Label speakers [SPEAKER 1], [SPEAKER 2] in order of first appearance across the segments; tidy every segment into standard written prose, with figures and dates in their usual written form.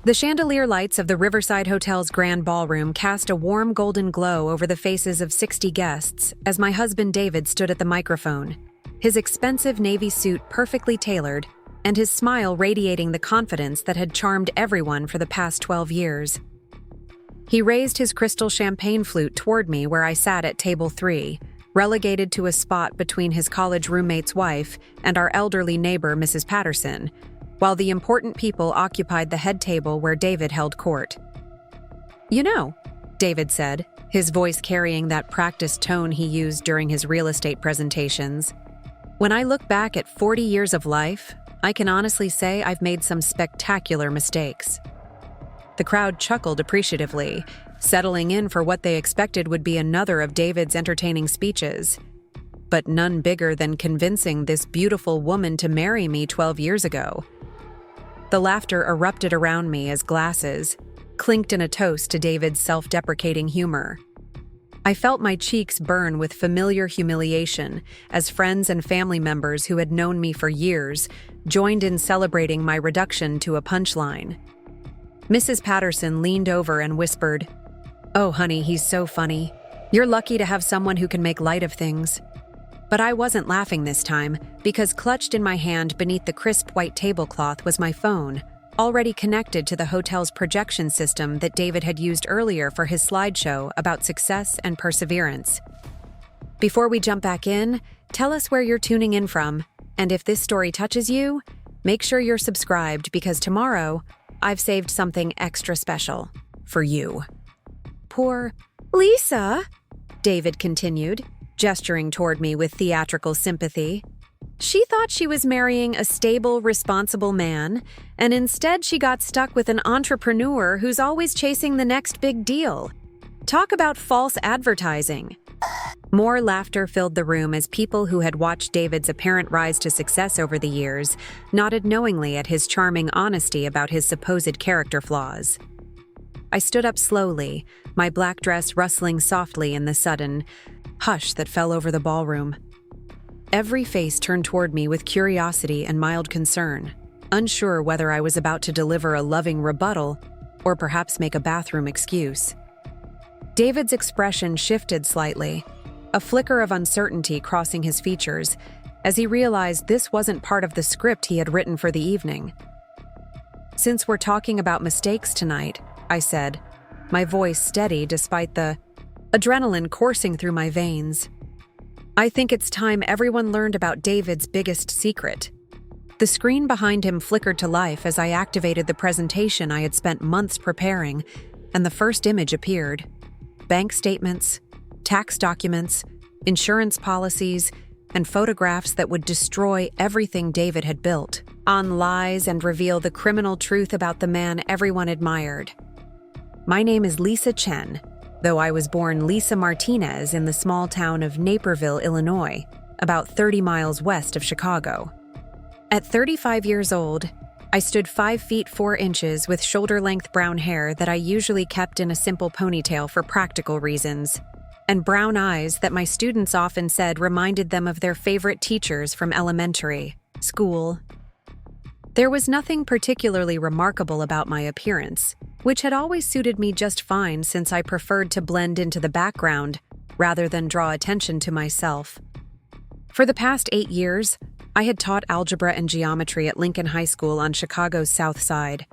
[SPEAKER 1] The chandelier lights of the Riverside Hotel's grand ballroom cast a warm golden glow over the faces of 60 guests as my husband David stood at the microphone, his expensive navy suit perfectly tailored and his smile radiating the confidence that had charmed everyone for the past 12 years. He raised his crystal champagne flute toward me where I sat at table 3, relegated to a spot between his college roommate's wife and our elderly neighbor, Mrs Patterson, while the important people occupied the head table where David held court. "You know," David said, his voice carrying that practiced tone he used during his real estate presentations, "when I look back at 40 years of life, I can honestly say I've made some spectacular mistakes." The crowd chuckled appreciatively, settling in for what they expected would be another of David's entertaining speeches, but none bigger than convincing this beautiful woman to marry me 12 years ago. The laughter erupted around me as glasses clinked in a toast to David's self-deprecating humor. I felt my cheeks burn with familiar humiliation as friends and family members who had known me for years joined in celebrating my reduction to a punchline. Mrs. Patterson leaned over and whispered, "Oh, honey, he's so funny. You're lucky to have someone who can make light of things." But I wasn't laughing this time, because clutched in my hand beneath the crisp white tablecloth was my phone, already connected to the hotel's projection system that David had used earlier for his slideshow about success and perseverance. "Before we jump back in, tell us where you're tuning in from, and if this story touches you, make sure you're subscribed because tomorrow, I've saved something extra special for you." "Poor Lisa," David continued, gesturing toward me with theatrical sympathy. "She thought she was marrying a stable, responsible man, and instead she got stuck with an entrepreneur who's always chasing the next big deal. Talk about false advertising." More laughter filled the room as people who had watched David's apparent rise to success over the years nodded knowingly at his charming honesty about his supposed character flaws. I stood up slowly, my black dress rustling softly in the sudden hush that fell over the ballroom. Every face turned toward me with curiosity and mild concern, unsure whether I was about to deliver a loving rebuttal or perhaps make a bathroom excuse. David's expression shifted slightly, a flicker of uncertainty crossing his features as he realized this wasn't part of the script he had written for the evening. "Since we're talking about mistakes tonight," I said, my voice steady despite the adrenaline coursing through my veins, "I think it's time everyone learned about David's biggest secret." The screen behind him flickered to life as I activated the presentation I had spent months preparing, and the first image appeared. Bank statements, tax documents, insurance policies, and photographs that would destroy everything David had built, on lies and reveal the criminal truth about the man everyone admired. My name is Lisa Chen, though I was born Lisa Martinez in the small town of Naperville, Illinois, about 30 miles west of Chicago. At 35 years old, I stood 5 feet 4 inches with shoulder-length brown hair that I usually kept in a simple ponytail for practical reasons, and brown eyes that my students often said reminded them of their favorite teachers from elementary school. There was nothing particularly remarkable about my appearance, which had always suited me just fine since I preferred to blend into the background rather than draw attention to myself. For the past 8 years, I had taught algebra and geometry at Lincoln High School on Chicago's South Side,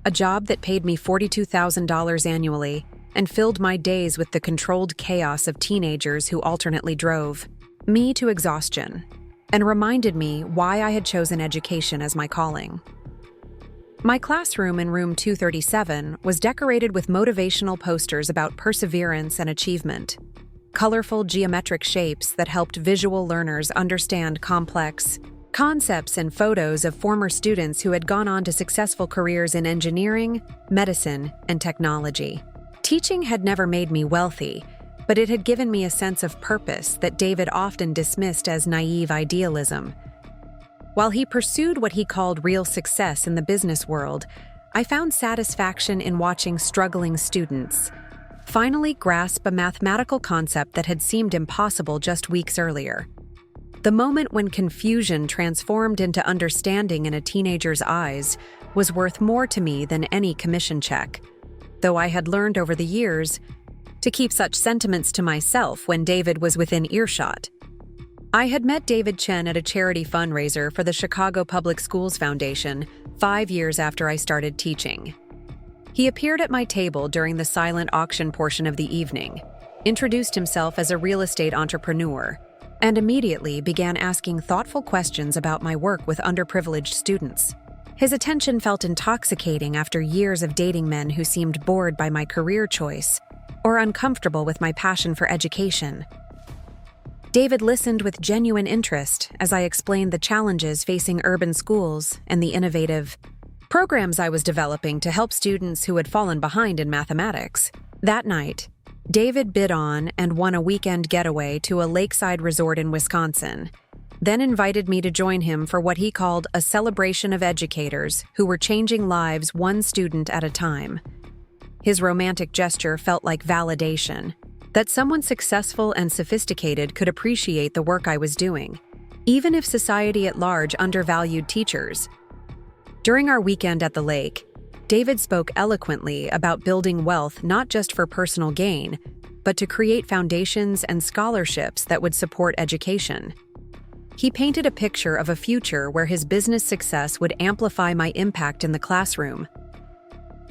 [SPEAKER 1] a job that paid me $42,000 annually and filled my days with the controlled chaos of teenagers who alternately drove me to exhaustion and reminded me why I had chosen education as my calling. My classroom in room 237 was decorated with motivational posters about perseverance and achievement, colorful geometric shapes that helped visual learners understand complex concepts, and photos of former students who had gone on to successful careers in engineering, medicine, and technology. Teaching had never made me wealthy, but it had given me a sense of purpose that David often dismissed as naive idealism. While he pursued what he called real success in the business world, I found satisfaction in watching struggling students finally grasp a mathematical concept that had seemed impossible just weeks earlier. The moment when confusion transformed into understanding in a teenager's eyes was worth more to me than any commission check, though I had learned over the years to keep such sentiments to myself when David was within earshot. I had met David Chen at a charity fundraiser for the Chicago Public Schools Foundation 5 years after I started teaching. He appeared at my table during the silent auction portion of the evening, introduced himself as a real estate entrepreneur, and immediately began asking thoughtful questions about my work with underprivileged students. His attention felt intoxicating after years of dating men who seemed bored by my career choice or uncomfortable with my passion for education. David listened with genuine interest as I explained the challenges facing urban schools and the innovative programs I was developing to help students who had fallen behind in mathematics. That night, David bid on and won a weekend getaway to a lakeside resort in Wisconsin, then invited me to join him for what he called a celebration of educators who were changing lives one student at a time. His romantic gesture felt like validation, that someone successful and sophisticated could appreciate the work I was doing, even if society at large undervalued teachers. During our weekend at the lake, David spoke eloquently about building wealth not just for personal gain, but to create foundations and scholarships that would support education. He painted a picture of a future where his business success would amplify my impact in the classroom.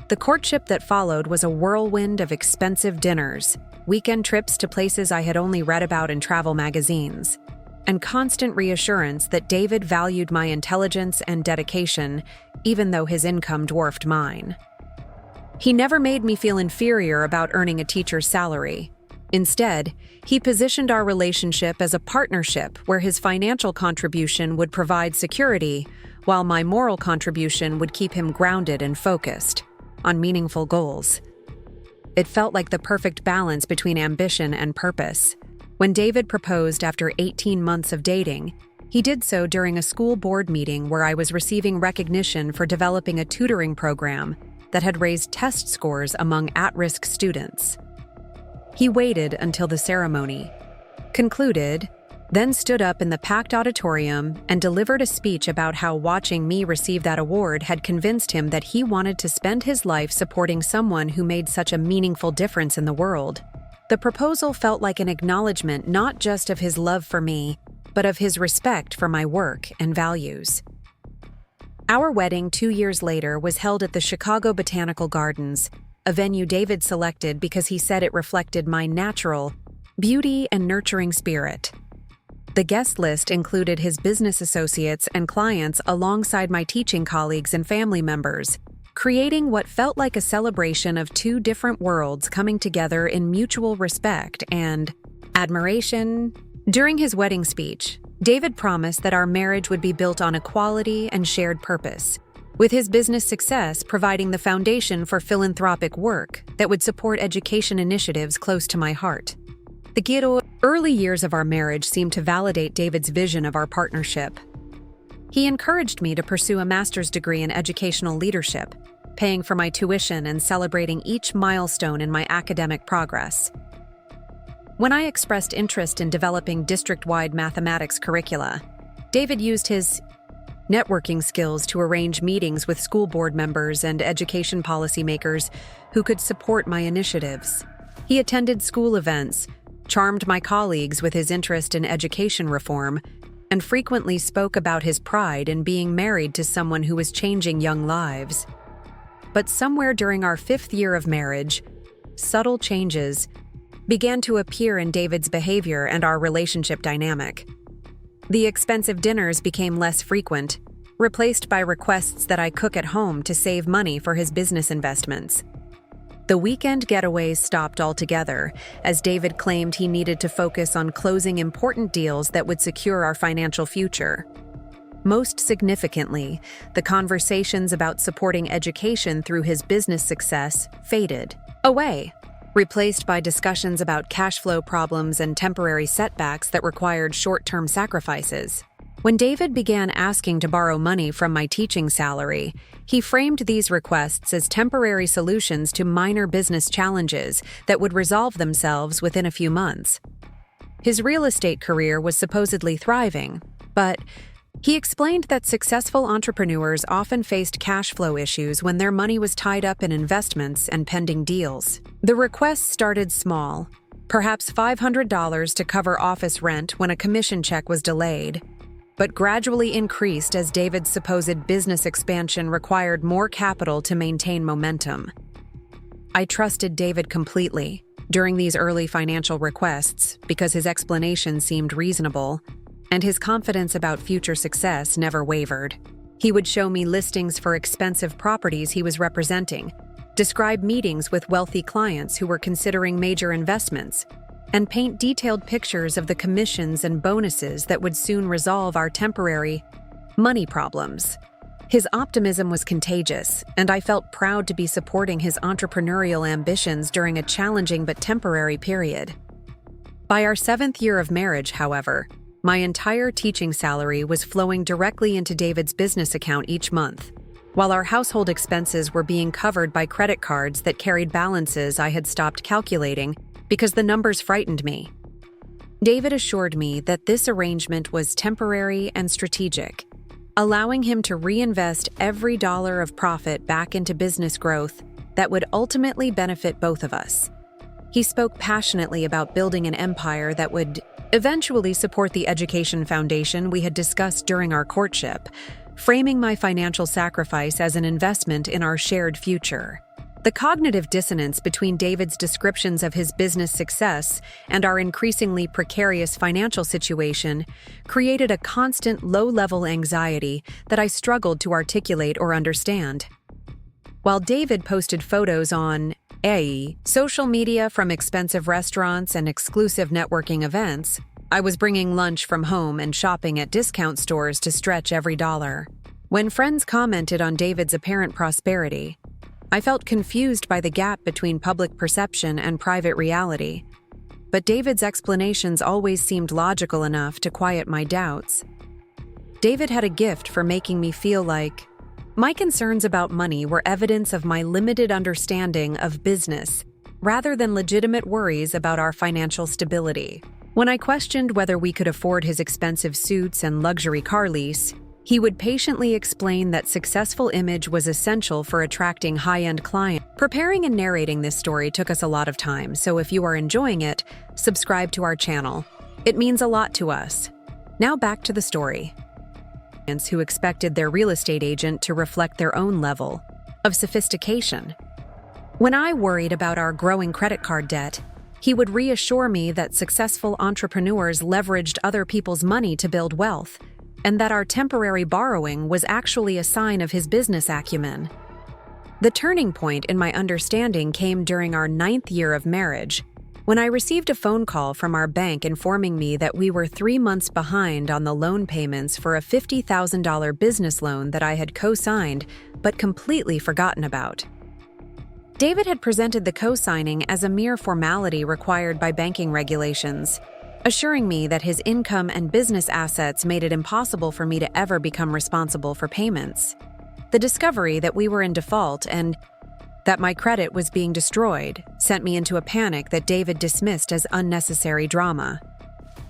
[SPEAKER 1] The courtship that followed was a whirlwind of expensive dinners, weekend trips to places I had only read about in travel magazines, and constant reassurance that David valued my intelligence and dedication, even though his income dwarfed mine. He never made me feel inferior about earning a teacher's salary. Instead, he positioned our relationship as a partnership where his financial contribution would provide security, while my moral contribution would keep him grounded and focused on meaningful goals. It felt like the perfect balance between ambition and purpose. When David proposed after 18 months of dating, he did so during a school board meeting where I was receiving recognition for developing a tutoring program that had raised test scores among at-risk students. He waited until the ceremony concluded, then stood up in the packed auditorium and delivered a speech about how watching me receive that award had convinced him that he wanted to spend his life supporting someone who made such a meaningful difference in the world. The proposal felt like an acknowledgement not just of his love for me, but of his respect for my work and values. Our wedding 2 years later was held at the Chicago Botanical Gardens, a venue David selected because he said it reflected my natural beauty and nurturing spirit. The guest list included his business associates and clients alongside my teaching colleagues and family members, creating what felt like a celebration of two different worlds coming together in mutual respect and admiration. During his wedding speech, David promised that our marriage would be built on equality and shared purpose, with his business success providing the foundation for philanthropic work that would support education initiatives close to my heart. The early years of our marriage seemed to validate David's vision of our partnership. He encouraged me to pursue a master's degree in educational leadership, paying for my tuition and celebrating each milestone in my academic progress. When I expressed interest in developing district-wide mathematics curricula, David used his networking skills to arrange meetings with school board members and education policymakers who could support my initiatives. He attended school events, charmed my colleagues with his interest in education reform, and frequently spoke about his pride in being married to someone who was changing young lives. But somewhere during our 5th year of marriage, subtle changes began to appear in David's behavior and our relationship dynamic. The expensive dinners became less frequent, replaced by requests that I cook at home to save money for his business investments. The weekend getaways stopped altogether, as David claimed he needed to focus on closing important deals that would secure our financial future. Most significantly, the conversations about supporting education through his business success faded away, replaced by discussions about cash flow problems and temporary setbacks that required short-term sacrifices. When David began asking to borrow money from my teaching salary, he framed these requests as temporary solutions to minor business challenges that would resolve themselves within a few months. His real estate career was supposedly thriving, but He explained that successful entrepreneurs often faced cash flow issues when their money was tied up in investments and pending deals. The requests started small, perhaps $500 to cover office rent when a commission check was delayed, but gradually increased as David's supposed business expansion required more capital to maintain momentum. I trusted David completely during these early financial requests because his explanation seemed reasonable, and his confidence about future success never wavered. He would show me listings for expensive properties he was representing, describe meetings with wealthy clients who were considering major investments, and paint detailed pictures of the commissions and bonuses that would soon resolve our temporary money problems. His optimism was contagious, and I felt proud to be supporting his entrepreneurial ambitions during a challenging but temporary period. By our 7th year of marriage, however, my entire teaching salary was flowing directly into David's business account each month, while our household expenses were being covered by credit cards that carried balances I had stopped calculating because the numbers frightened me. David assured me that this arrangement was temporary and strategic, allowing him to reinvest every dollar of profit back into business growth that would ultimately benefit both of us. He spoke passionately about building an empire that would eventually support the education foundation we had discussed during our courtship, framing my financial sacrifice as an investment in our shared future. The cognitive dissonance between David's descriptions of his business success and our increasingly precarious financial situation created a constant low-level anxiety that I struggled to articulate or understand. While David posted photos on social media from expensive restaurants and exclusive networking events, I was bringing lunch from home and shopping at discount stores to stretch every dollar. When friends commented on David's apparent prosperity, I felt confused by the gap between public perception and private reality, but David's explanations always seemed logical enough to quiet my doubts. David had a gift for making me feel like my concerns about money were evidence of my limited understanding of business, rather than legitimate worries about our financial stability. When I questioned whether we could afford his expensive suits and luxury car lease, he would patiently explain that successful image was essential for attracting high-end clients. Preparing and narrating this story took us a lot of time, so if you are enjoying it, subscribe to our channel. It means a lot to us. Now back to the story. Who expected their real estate agent to reflect their own level of sophistication. When I worried about our growing credit card debt, he would reassure me that successful entrepreneurs leveraged other people's money to build wealth, and that our temporary borrowing was actually a sign of his business acumen. The turning point in my understanding came during our 9th year of marriage, when I received a phone call from our bank informing me that we were 3 months behind on the loan payments for a $50,000 business loan that I had co-signed but completely forgotten about. David had presented the co-signing as a mere formality required by banking regulations, assuring me that his income and business assets made it impossible for me to ever become responsible for payments. The discovery that we were in default and that my credit was being destroyed sent me into a panic that David dismissed as unnecessary drama.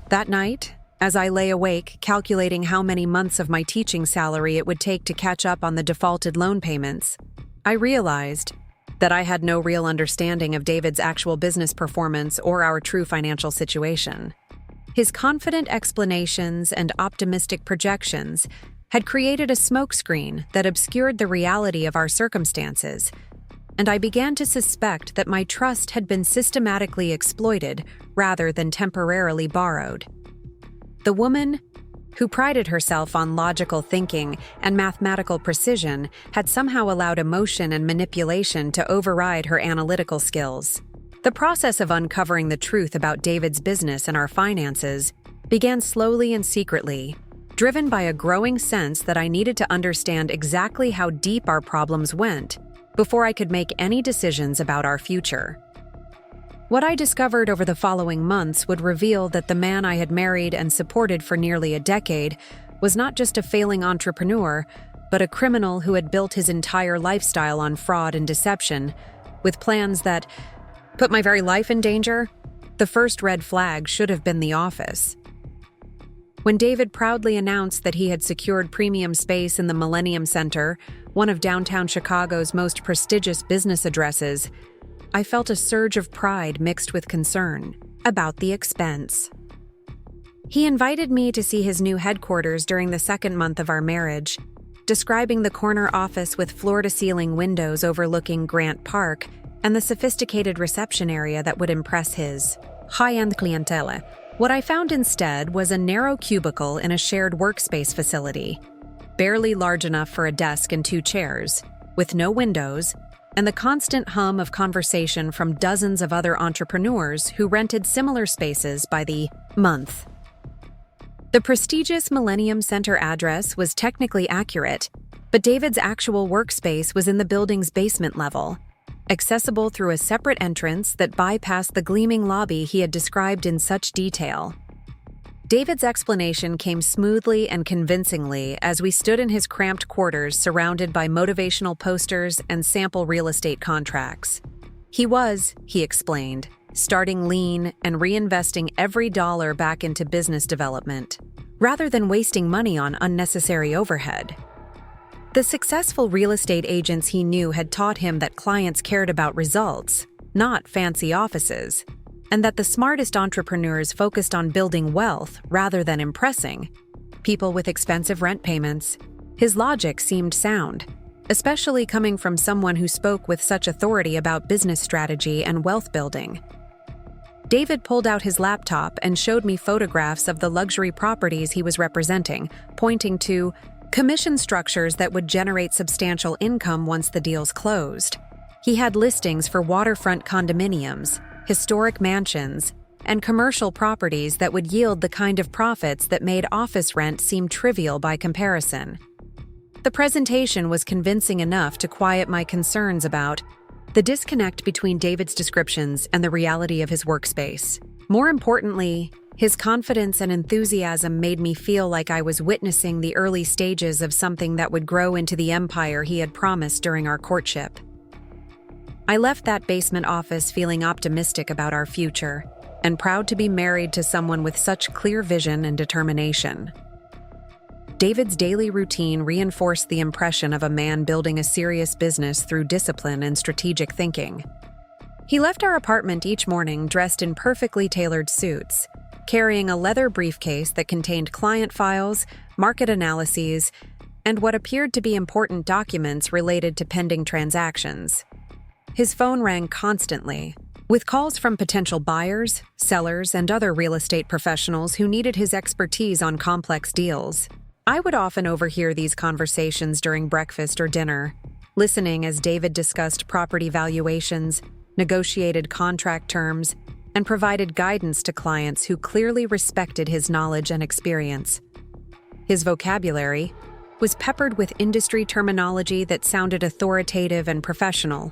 [SPEAKER 1] That night, as I lay awake calculating how many months of my teaching salary it would take to catch up on the defaulted loan payments, I realized that I had no real understanding of David's actual business performance or our true financial situation. His confident explanations and optimistic projections had created a smokescreen that obscured the reality of our circumstances, and I began to suspect that my trust had been systematically exploited rather than temporarily borrowed. The woman, who prided herself on logical thinking and mathematical precision, had somehow allowed emotion and manipulation to override her analytical skills. The process of uncovering the truth about David's business and our finances began slowly and secretly, driven by a growing sense that I needed to understand exactly how deep our problems went before I could make any decisions about our future. What I discovered over the following months would reveal that the man I had married and supported for nearly a decade was not just a failing entrepreneur, but a criminal who had built his entire lifestyle on fraud and deception, with plans that put my very life in danger. The first red flag should have been the office. When David proudly announced that he had secured premium space in the Millennium Center, one of downtown Chicago's most prestigious business addresses, I felt a surge of pride mixed with concern about the expense. He invited me to see his new headquarters during the second month of our marriage, describing the corner office with floor-to-ceiling windows overlooking Grant Park and the sophisticated reception area that would impress his high-end clientele. What I found instead was a narrow cubicle in a shared workspace facility, barely large enough for a desk and 2 chairs, with no windows, and the constant hum of conversation from dozens of other entrepreneurs who rented similar spaces by the month. The prestigious Millennium Center address was technically accurate, but David's actual workspace was in the building's basement level, accessible through a separate entrance that bypassed the gleaming lobby he had described in such detail. David's explanation came smoothly and convincingly as we stood in his cramped quarters surrounded by motivational posters and sample real estate contracts. He explained, starting lean and reinvesting every dollar back into business development, rather than wasting money on unnecessary overhead. The successful real estate agents he knew had taught him that clients cared about results, not fancy offices, and that the smartest entrepreneurs focused on building wealth rather than impressing people with expensive rent payments. His logic seemed sound, especially coming from someone who spoke with such authority about business strategy and wealth building. David pulled out his laptop and showed me photographs of the luxury properties he was representing, pointing to commission structures that would generate substantial income once the deals closed. He had listings for waterfront condominiums, historic mansions, and commercial properties that would yield the kind of profits that made office rent seem trivial by comparison. The presentation was convincing enough to quiet my concerns about the disconnect between David's descriptions and the reality of his workspace. More importantly, his confidence and enthusiasm made me feel like I was witnessing the early stages of something that would grow into the empire he had promised during our courtship. I left that basement office feeling optimistic about our future and proud to be married to someone with such clear vision and determination. David's daily routine reinforced the impression of a man building a serious business through discipline and strategic thinking. He left our apartment each morning dressed in perfectly tailored suits, carrying a leather briefcase that contained client files, market analyses, and what appeared to be important documents related to pending transactions. His phone rang constantly, with calls from potential buyers, sellers, and other real estate professionals who needed his expertise on complex deals. I would often overhear these conversations during breakfast or dinner, listening as David discussed property valuations, negotiated contract terms, and provided guidance to clients who clearly respected his knowledge and experience. His vocabulary was peppered with industry terminology that sounded authoritative and professional,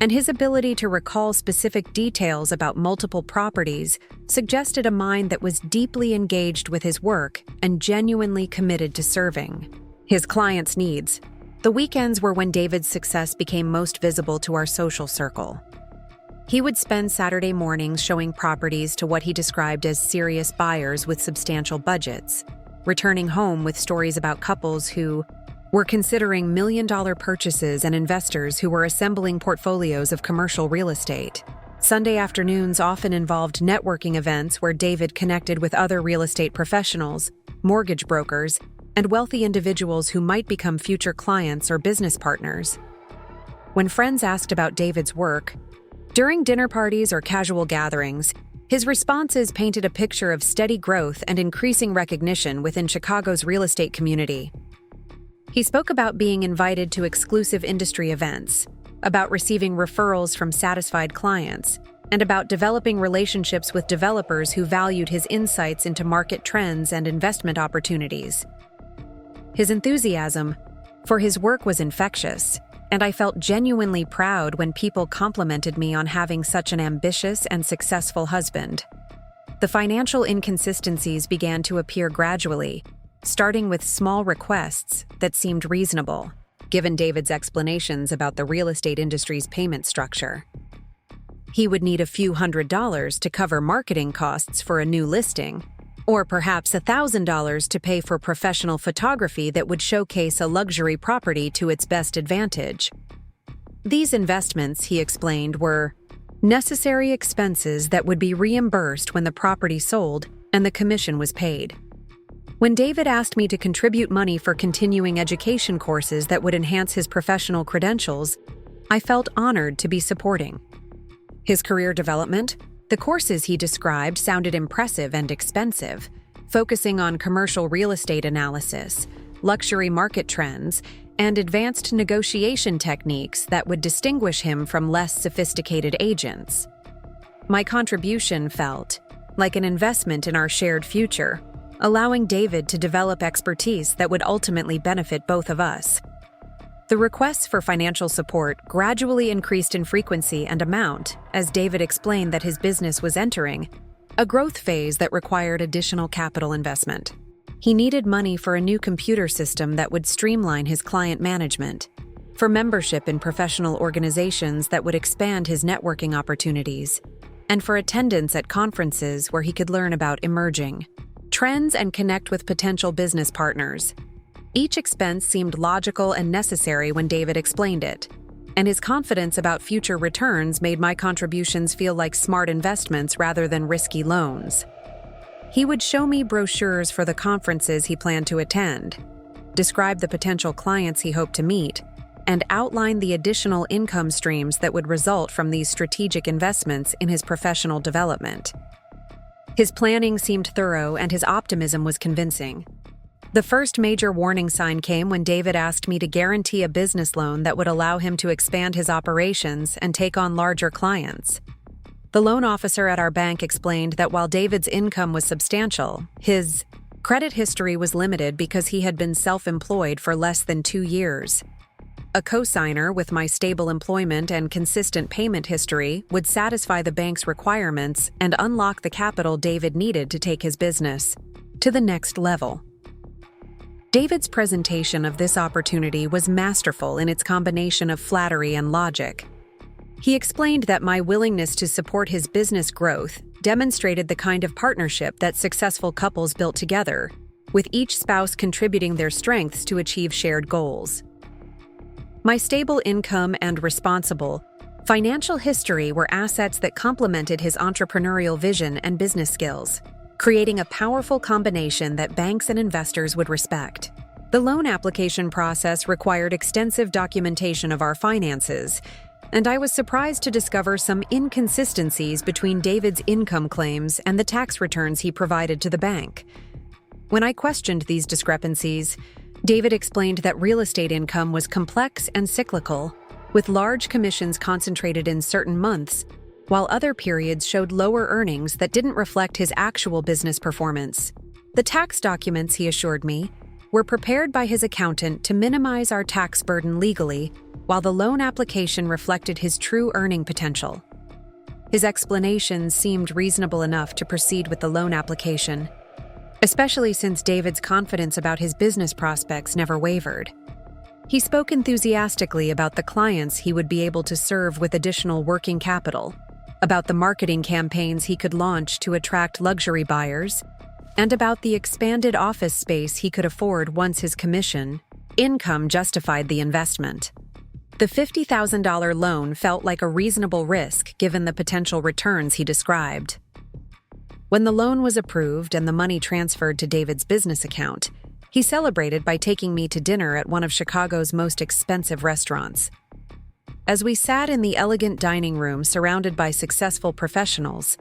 [SPEAKER 1] and his ability to recall specific details about multiple properties suggested a mind that was deeply engaged with his work and genuinely committed to serving his clients' needs. The weekends were when David's success became most visible to our social circle. He would spend Saturday mornings showing properties to what he described as serious buyers with substantial budgets, returning home with stories about couples who were considering million-dollar purchases and investors who were assembling portfolios of commercial real estate. Sunday afternoons often involved networking events where David connected with other real estate professionals, mortgage brokers, and wealthy individuals who might become future clients or business partners. When friends asked about David's work, during dinner parties or casual gatherings, his responses painted a picture of steady growth and increasing recognition within Chicago's real estate community. He spoke about being invited to exclusive industry events, about receiving referrals from satisfied clients, and about developing relationships with developers who valued his insights into market trends and investment opportunities. His enthusiasm for his work was infectious, and I felt genuinely proud when people complimented me on having such an ambitious and successful husband. The financial inconsistencies began to appear gradually, starting with small requests that seemed reasonable, given David's explanations about the real estate industry's payment structure. He would need a few $100s to cover marketing costs for a new listing, or perhaps $1,000 to pay for professional photography that would showcase a luxury property to its best advantage. These investments, he explained, were necessary expenses that would be reimbursed when the property sold and the commission was paid. When David asked me to contribute money for continuing education courses that would enhance his professional credentials, I felt honored to be supporting. His career development, the courses he described sounded impressive and expensive, focusing on commercial real estate analysis, luxury market trends, and advanced negotiation techniques that would distinguish him from less sophisticated agents. My contribution felt like an investment in our shared future, allowing David to develop expertise that would ultimately benefit both of us. The requests for financial support gradually increased in frequency and amount as David explained that his business was entering a growth phase that required additional capital investment. He needed money for a new computer system that would streamline his client management, for membership in professional organizations that would expand his networking opportunities, and for attendance at conferences where he could learn about emerging trends and connect with potential business partners. Each expense seemed logical and necessary when David explained it, and his confidence about future returns made my contributions feel like smart investments rather than risky loans. He would show me brochures for the conferences he planned to attend, describe the potential clients he hoped to meet, and outline the additional income streams that would result from these strategic investments in his professional development. His planning seemed thorough and his optimism was convincing. The first major warning sign came when David asked me to guarantee a business loan that would allow him to expand his operations and take on larger clients. The loan officer at our bank explained that while David's income was substantial, his credit history was limited because he had been self-employed for less than 2 years. A co-signer with my stable employment and consistent payment history would satisfy the bank's requirements and unlock the capital David needed to take his business to the next level. David's presentation of this opportunity was masterful in its combination of flattery and logic. He explained that my willingness to support his business growth demonstrated the kind of partnership that successful couples built together, with each spouse contributing their strengths to achieve shared goals. My stable income and responsible financial history were assets that complemented his entrepreneurial vision and business skills, creating a powerful combination that banks and investors would respect. The loan application process required extensive documentation of our finances, and I was surprised to discover some inconsistencies between David's income claims and the tax returns he provided to the bank. When I questioned these discrepancies, David explained that real estate income was complex and cyclical, with large commissions concentrated in certain months, while other periods showed lower earnings that didn't reflect his actual business performance. The tax documents, he assured me, were prepared by his accountant to minimize our tax burden legally, while the loan application reflected his true earning potential. His explanations seemed reasonable enough to proceed with the loan application, especially since David's confidence about his business prospects never wavered. He spoke enthusiastically about the clients he would be able to serve with additional working capital, about the marketing campaigns he could launch to attract luxury buyers, and about the expanded office space he could afford once his commission income justified the investment. The $50,000 loan felt like a reasonable risk given the potential returns he described. When the loan was approved and the money transferred to David's business account, he celebrated by taking me to dinner at one of Chicago's most expensive restaurants. As we sat in the elegant dining room surrounded by successful professionals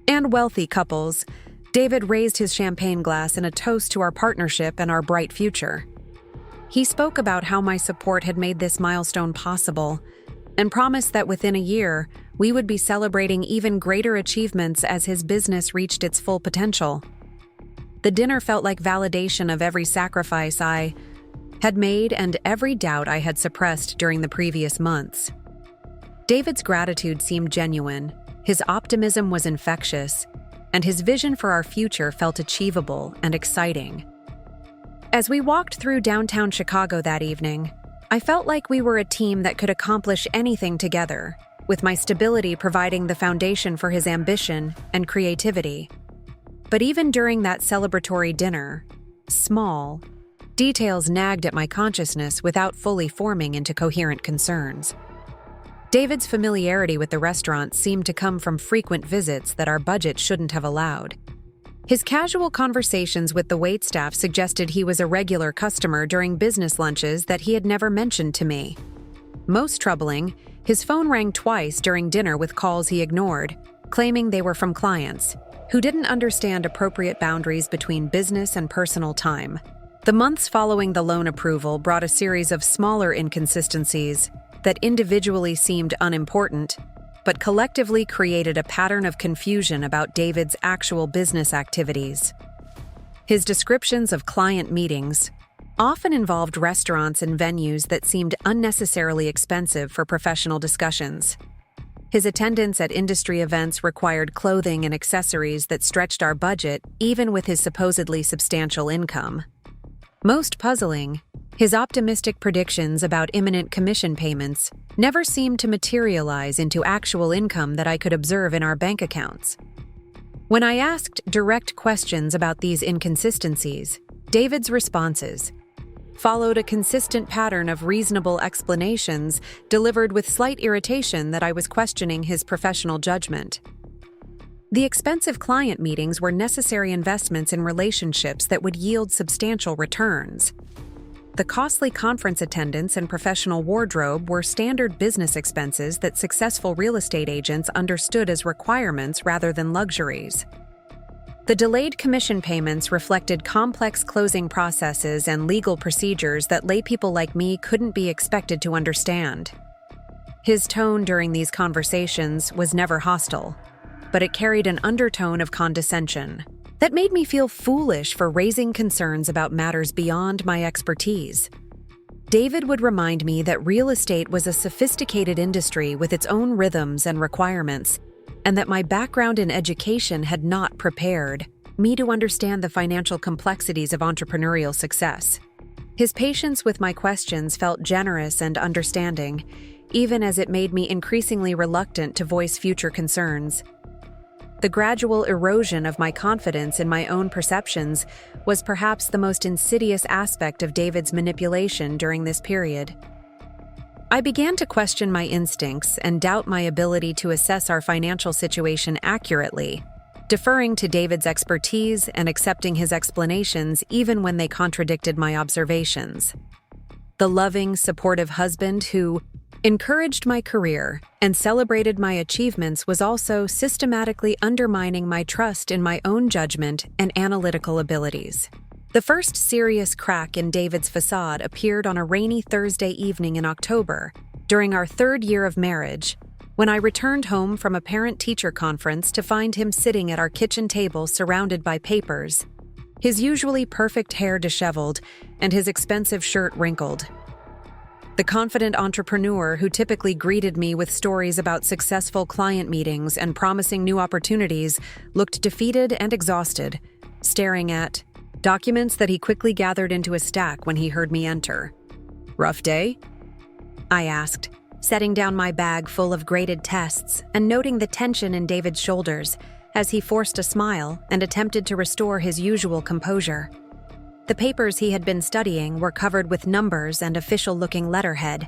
[SPEAKER 1] and wealthy couples, David raised his champagne glass in a toast to our partnership and our bright future. He spoke about how my support had made this milestone possible and promised that within a year, we would be celebrating even greater achievements as his business reached its full potential. The dinner felt like validation of every sacrifice I had made and every doubt I had suppressed during the previous months. David's gratitude seemed genuine, his optimism was infectious, and his vision for our future felt achievable and exciting. As we walked through downtown Chicago that evening, I felt like we were a team that could accomplish anything together, with my stability providing the foundation for his ambition and creativity. But even during that celebratory dinner, small details nagged at my consciousness without fully forming into coherent concerns. David's familiarity with the restaurant seemed to come from frequent visits that our budget shouldn't have allowed. His casual conversations with the waitstaff suggested he was a regular customer during business lunches that he had never mentioned to me. Most troubling, his phone rang twice during dinner with calls he ignored, claiming they were from clients who didn't understand appropriate boundaries between business and personal time. The months following the loan approval brought a series of smaller inconsistencies that individually seemed unimportant, but collectively created a pattern of confusion about David's actual business activities. His descriptions of client meetings often involved restaurants and venues that seemed unnecessarily expensive for professional discussions. His attendance at industry events required clothing and accessories that stretched our budget, even with his supposedly substantial income. Most puzzling, his optimistic predictions about imminent commission payments never seemed to materialize into actual income that I could observe in our bank accounts. When I asked direct questions about these inconsistencies, David's responses followed a consistent pattern of reasonable explanations delivered with slight irritation that I was questioning his professional judgment. The expensive client meetings were necessary investments in relationships that would yield substantial returns. The costly conference attendance and professional wardrobe were standard business expenses that successful real estate agents understood as requirements rather than luxuries. The delayed commission payments reflected complex closing processes and legal procedures that laypeople like me couldn't be expected to understand. His tone during these conversations was never hostile, but it carried an undertone of condescension that made me feel foolish for raising concerns about matters beyond my expertise. David would remind me that real estate was a sophisticated industry with its own rhythms and requirements, and that my background in education had not prepared me to understand the financial complexities of entrepreneurial success. His patience with my questions felt generous and understanding, even as it made me increasingly reluctant to voice future concerns. The gradual erosion of my confidence in my own perceptions was perhaps the most insidious aspect of David's manipulation during this period. I began to question my instincts and doubt my ability to assess our financial situation accurately, deferring to David's expertise and accepting his explanations even when they contradicted my observations. The loving, supportive husband who encouraged my career and celebrated my achievements was also systematically undermining my trust in my own judgment and analytical abilities. The first serious crack in David's facade appeared on a rainy Thursday evening in October, during our third year of marriage, when I returned home from a parent-teacher conference to find him sitting at our kitchen table surrounded by papers, his usually perfect hair disheveled and his expensive shirt wrinkled. The confident entrepreneur who typically greeted me with stories about successful client meetings and promising new opportunities looked defeated and exhausted, staring at documents that he quickly gathered into a stack when he heard me enter. "Rough day?" I asked, setting down my bag full of graded tests and noting the tension in David's shoulders as he forced a smile and attempted to restore his usual composure. The papers he had been studying were covered with numbers and official-looking letterhead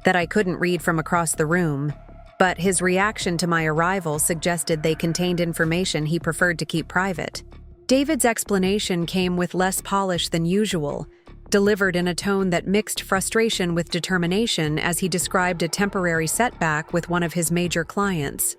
[SPEAKER 1] that I couldn't read from across the room, but his reaction to my arrival suggested they contained information he preferred to keep private. David's explanation came with less polish than usual, delivered in a tone that mixed frustration with determination as he described a temporary setback with one of his major clients.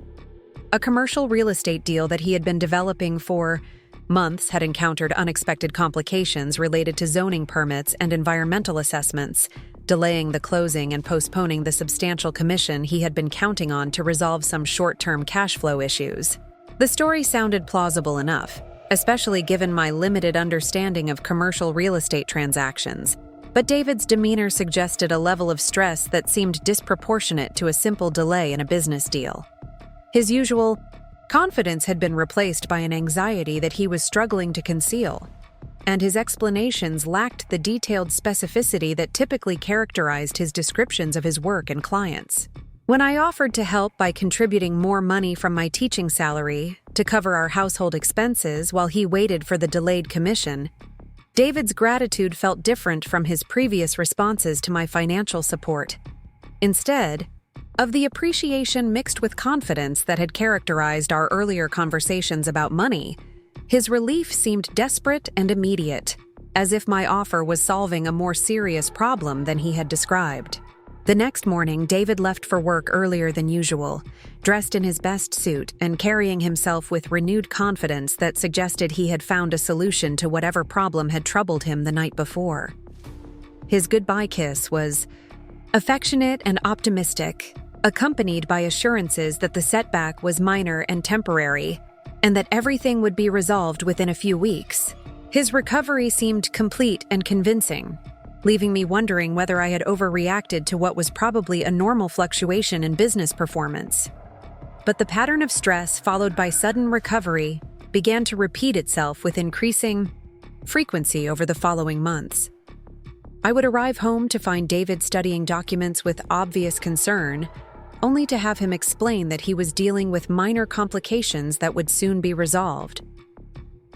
[SPEAKER 1] A commercial real estate deal that he had been developing for months had encountered unexpected complications related to zoning permits and environmental assessments, delaying the closing and postponing the substantial commission he had been counting on to resolve some short-term cash flow issues. The story sounded plausible enough, especially given my limited understanding of commercial real estate transactions, but David's demeanor suggested a level of stress that seemed disproportionate to a simple delay in a business deal. His usual confidence had been replaced by an anxiety that he was struggling to conceal, and his explanations lacked the detailed specificity that typically characterized his descriptions of his work and clients. When I offered to help by contributing more money from my teaching salary to cover our household expenses while he waited for the delayed commission. David's gratitude felt different from his previous responses to my financial support. Instead, of the appreciation mixed with confidence that had characterized our earlier conversations about money, his relief seemed desperate and immediate, as if my offer was solving a more serious problem than he had described. The next morning, David left for work earlier than usual, dressed in his best suit and carrying himself with renewed confidence that suggested he had found a solution to whatever problem had troubled him the night before. His goodbye kiss was affectionate and optimistic, accompanied by assurances that the setback was minor and temporary, and that everything would be resolved within a few weeks. His recovery seemed complete and convincing, leaving me wondering whether I had overreacted to what was probably a normal fluctuation in business performance. But the pattern of stress followed by sudden recovery began to repeat itself with increasing frequency over the following months. I would arrive home to find David studying documents with obvious concern, only to have him explain that he was dealing with minor complications that would soon be resolved.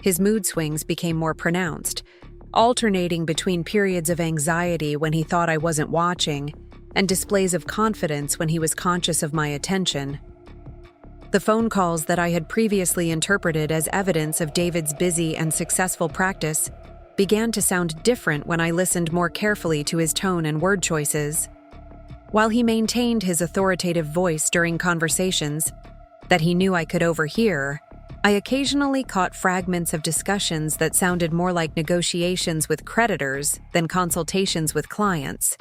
[SPEAKER 1] His mood swings became more pronounced, alternating between periods of anxiety when he thought I wasn't watching and displays of confidence when he was conscious of my attention. The phone calls that I had previously interpreted as evidence of David's busy and successful practice began to sound different when I listened more carefully to his tone and word choices. While he maintained his authoritative voice during conversations that he knew I could overhear, I occasionally caught fragments of discussions that sounded more like negotiations with creditors than consultations with clients.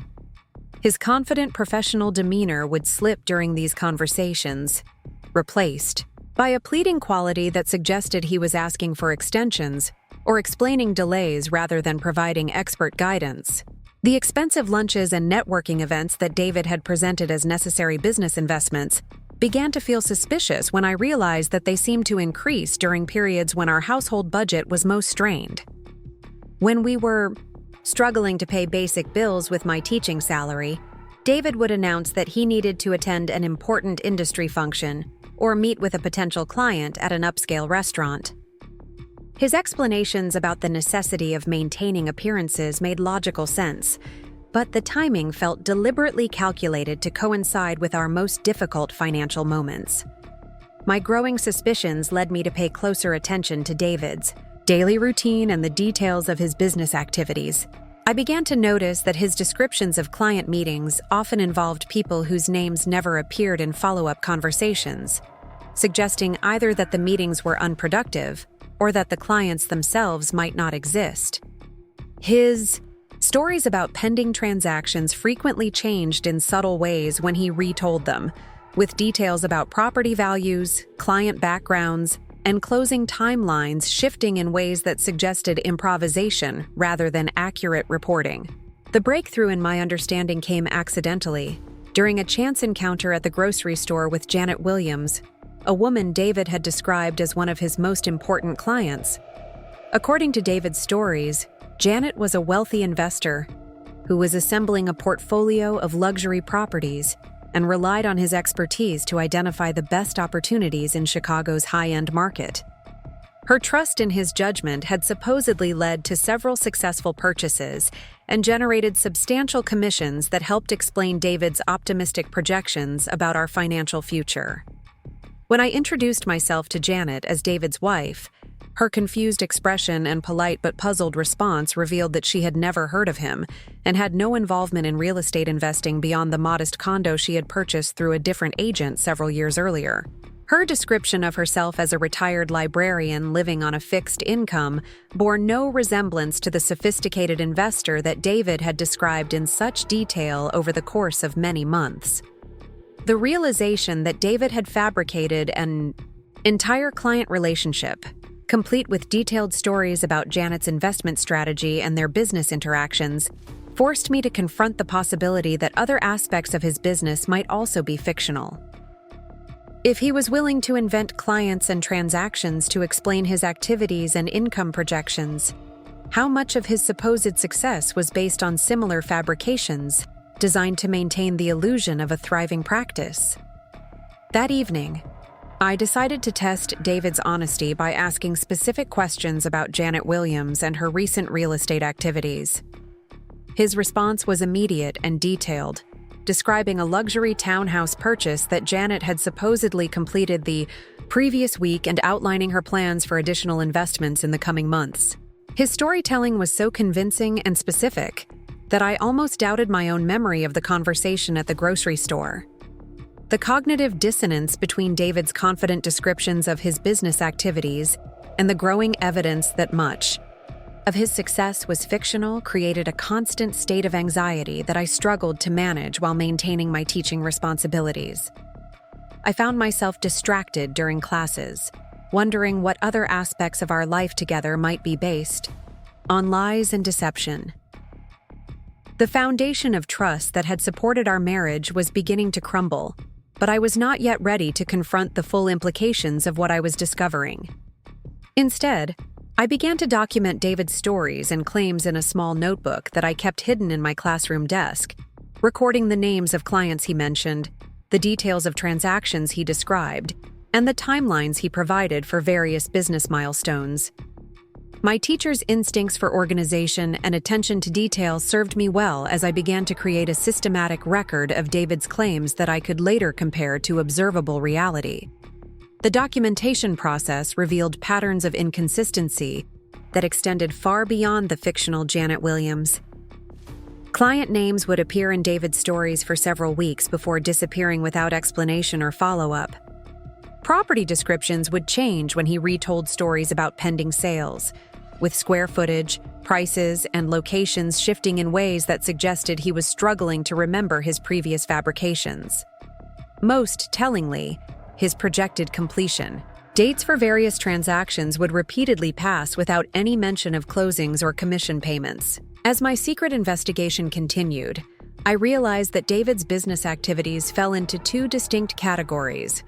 [SPEAKER 1] His confident professional demeanor would slip during these conversations, replaced by a pleading quality that suggested he was asking for extensions or explaining delays rather than providing expert guidance. The expensive lunches and networking events that David had presented as necessary business investments began to feel suspicious when I realized that they seemed to increase during periods when our household budget was most strained. When we were struggling to pay basic bills with my teaching salary, David would announce that he needed to attend an important industry function or meet with a potential client at an upscale restaurant. His explanations about the necessity of maintaining appearances made logical sense, but the timing felt deliberately calculated to coincide with our most difficult financial moments. My growing suspicions led me to pay closer attention to David's daily routine and the details of his business activities. I began to notice that his descriptions of client meetings often involved people whose names never appeared in follow-up conversations, suggesting either that the meetings were unproductive or that the clients themselves might not exist. His stories about pending transactions frequently changed in subtle ways when he retold them, with details about property values, client backgrounds, and closing timelines shifting in ways that suggested improvisation rather than accurate reporting. The breakthrough in my understanding came accidentally, during a chance encounter at the grocery store with Janet Williams, a woman David had described as one of his most important clients. According to David's stories, Janet was a wealthy investor who was assembling a portfolio of luxury properties and relied on his expertise to identify the best opportunities in Chicago's high-end market. Her trust in his judgment had supposedly led to several successful purchases and generated substantial commissions that helped explain David's optimistic projections about our financial future. When I introduced myself to Janet as David's wife, her confused expression and polite but puzzled response revealed that she had never heard of him and had no involvement in real estate investing beyond the modest condo she had purchased through a different agent several years earlier. Her description of herself as a retired librarian living on a fixed income bore no resemblance to the sophisticated investor that David had described in such detail over the course of many months. The realization that David had fabricated an entire client relationship, complete with detailed stories about Janet's investment strategy and their business interactions, forced me to confront the possibility that other aspects of his business might also be fictional. If he was willing to invent clients and transactions to explain his activities and income projections, how much of his supposed success was based on similar fabrications designed to maintain the illusion of a thriving practice? That evening, I decided to test David's honesty by asking specific questions about Janet Williams and her recent real estate activities. His response was immediate and detailed, describing a luxury townhouse purchase that Janet had supposedly completed the previous week and outlining her plans for additional investments in the coming months. His storytelling was so convincing and specific that I almost doubted my own memory of the conversation at the grocery store. The cognitive dissonance between David's confident descriptions of his business activities and the growing evidence that much of his success was fictional created a constant state of anxiety that I struggled to manage while maintaining my teaching responsibilities. I found myself distracted during classes, wondering what other aspects of our life together might be based on lies and deception. The foundation of trust that had supported our marriage was beginning to crumble, but I was not yet ready to confront the full implications of what I was discovering. Instead, I began to document David's stories and claims in a small notebook that I kept hidden in my classroom desk, recording the names of clients he mentioned, the details of transactions he described, and the timelines he provided for various business milestones. My teacher's instincts for organization and attention to detail served me well as I began to create a systematic record of David's claims that I could later compare to observable reality. The documentation process revealed patterns of inconsistency that extended far beyond the fictional Janet Williams. Client names would appear in David's stories for several weeks before disappearing without explanation or follow-up. Property descriptions would change when he retold stories about pending sales, with square footage, prices, and locations shifting in ways that suggested he was struggling to remember his previous fabrications. Most tellingly, his projected completion. Dates for various transactions would repeatedly pass without any mention of closings or commission payments. As my secret investigation continued, I realized that David's business activities fell into two distinct categories: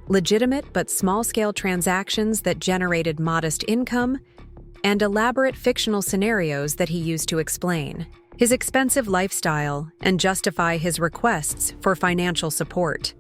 [SPEAKER 1] legitimate but small-scale transactions that generated modest income, and elaborate fictional scenarios that he used to explain his expensive lifestyle and justify his requests for financial support.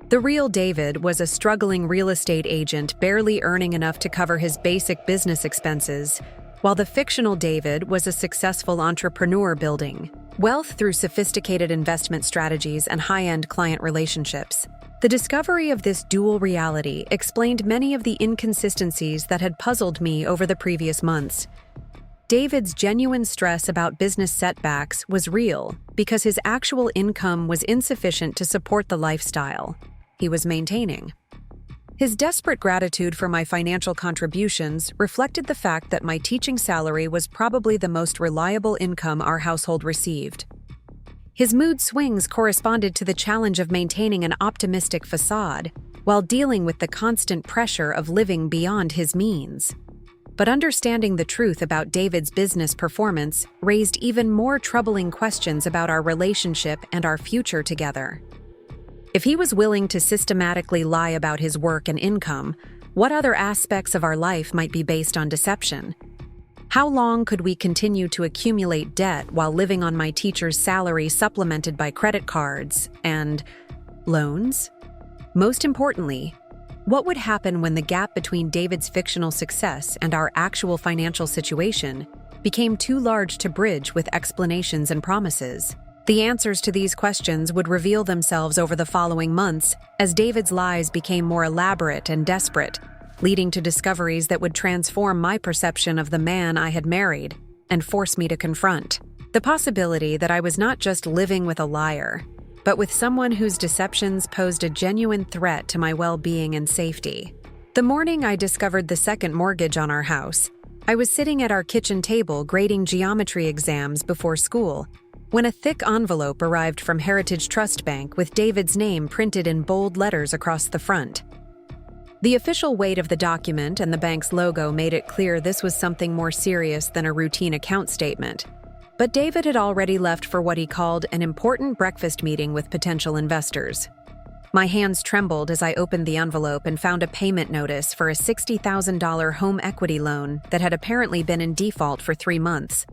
[SPEAKER 1] The real David was a struggling real estate agent barely earning enough to cover his basic business expenses, while the fictional David was a successful entrepreneur building wealth through sophisticated investment strategies and high-end client relationships. The discovery of this dual reality explained many of the inconsistencies that had puzzled me over the previous months. David's genuine stress about business setbacks was real because his actual income was insufficient to support the lifestyle he was maintaining. His desperate gratitude for my financial contributions reflected the fact that my teaching salary was probably the most reliable income our household received. His mood swings corresponded to the challenge of maintaining an optimistic facade while dealing with the constant pressure of living beyond his means. But understanding the truth about David's business performance raised even more troubling questions about our relationship and our future together. If he was willing to systematically lie about his work and income, what other aspects of our life might be based on deception? How long could we continue to accumulate debt while living on my teacher's salary supplemented by credit cards and loans? Most importantly, what would happen when the gap between David's fictional success and our actual financial situation became too large to bridge with explanations and promises? The answers to these questions would reveal themselves over the following months as David's lies became more elaborate and desperate, leading to discoveries that would transform my perception of the man I had married and force me to confront the possibility that I was not just living with a liar, but with someone whose deceptions posed a genuine threat to my well-being and safety. The morning I discovered the second mortgage on our house, I was sitting at our kitchen table grading geometry exams before school when a thick envelope arrived from Heritage Trust Bank with David's name printed in bold letters across the front. The official weight of the document and the bank's logo made it clear this was something more serious than a routine account statement. But David had already left for what he called an important breakfast meeting with potential investors. My hands trembled as I opened the envelope and found a payment notice for a $60,000 home equity loan that had apparently been in default for 3 months.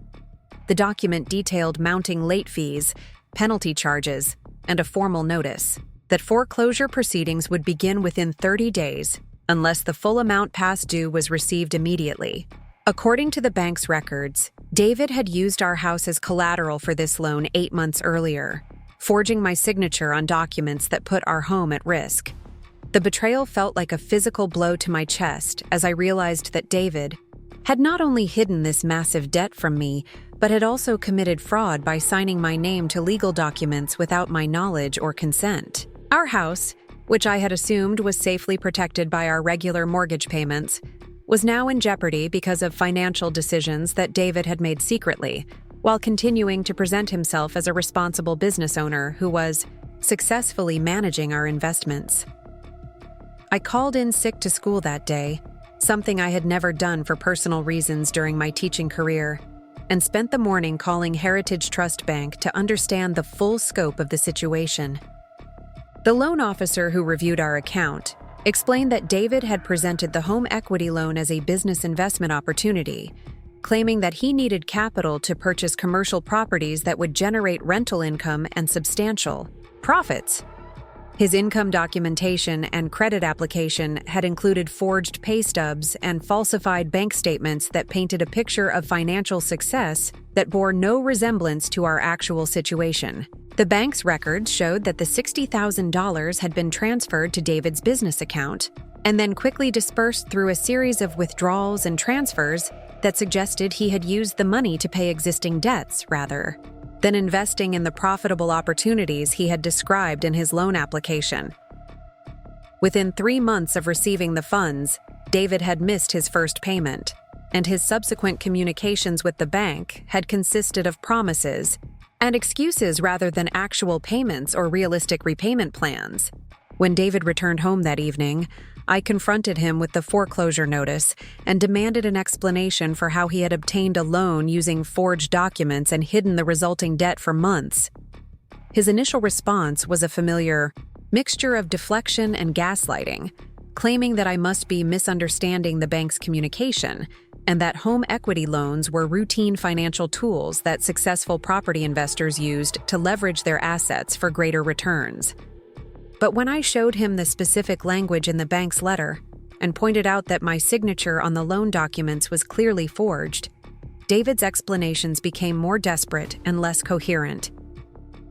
[SPEAKER 1] The document detailed mounting late fees, penalty charges, and a formal notice. that foreclosure proceedings would begin within 30 days unless the full amount past due was received immediately. According to the bank's records, David had used our house as collateral for this loan 8 months earlier, forging my signature on documents that put our home at risk. The betrayal felt like a physical blow to my chest as I realized that David had not only hidden this massive debt from me, but had also committed fraud by signing my name to legal documents without my knowledge or consent. Our house, which I had assumed was safely protected by our regular mortgage payments, was now in jeopardy because of financial decisions that David had made secretly, while continuing to present himself as a responsible business owner who was successfully managing our investments. I called in sick to school that day, something I had never done for personal reasons during my teaching career, and spent the morning calling Heritage Trust Bank to understand the full scope of the situation. The loan officer who reviewed our account explained that David had presented the home equity loan as a business investment opportunity, claiming that he needed capital to purchase commercial properties that would generate rental income and substantial profits. His income documentation and credit application had included forged pay stubs and falsified bank statements that painted a picture of financial success that bore no resemblance to our actual situation. The bank's records showed that the $60,000 had been transferred to David's business account and then quickly dispersed through a series of withdrawals and transfers that suggested he had used the money to pay existing debts rather than investing in the profitable opportunities he had described in his loan application. Within 3 months of receiving the funds, David had missed his first payment, and his subsequent communications with the bank had consisted of promises and excuses rather than actual payments or realistic repayment plans. When David returned home that evening, I confronted him with the foreclosure notice and demanded an explanation for how he had obtained a loan using forged documents and hidden the resulting debt for months. His initial response was a familiar mixture of deflection and gaslighting, claiming that I must be misunderstanding the bank's communication and that home equity loans were routine financial tools that successful property investors used to leverage their assets for greater returns. But when I showed him the specific language in the bank's letter and pointed out that my signature on the loan documents was clearly forged, David's explanations became more desperate and less coherent.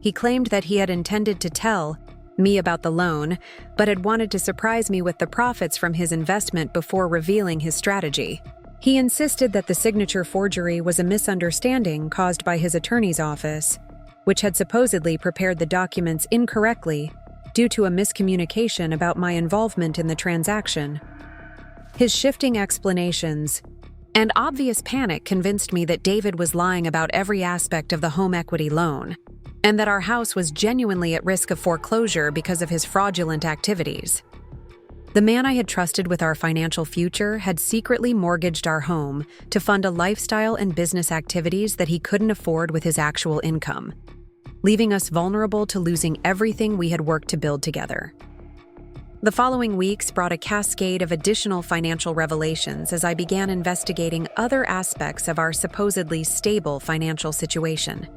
[SPEAKER 1] He claimed that he had intended to tell me about the loan, but had wanted to surprise me with the profits from his investment before revealing his strategy. He insisted that the signature forgery was a misunderstanding caused by his attorney's office, which had supposedly prepared the documents incorrectly due to a miscommunication about my involvement in the transaction. His shifting explanations and obvious panic convinced me that David was lying about every aspect of the home equity loan, and that our house was genuinely at risk of foreclosure because of his fraudulent activities. The man I had trusted with our financial future had secretly mortgaged our home to fund a lifestyle and business activities that he couldn't afford with his actual income, leaving us vulnerable to losing everything we had worked to build together. The following weeks brought a cascade of additional financial revelations as I began investigating other aspects of our supposedly stable financial situation.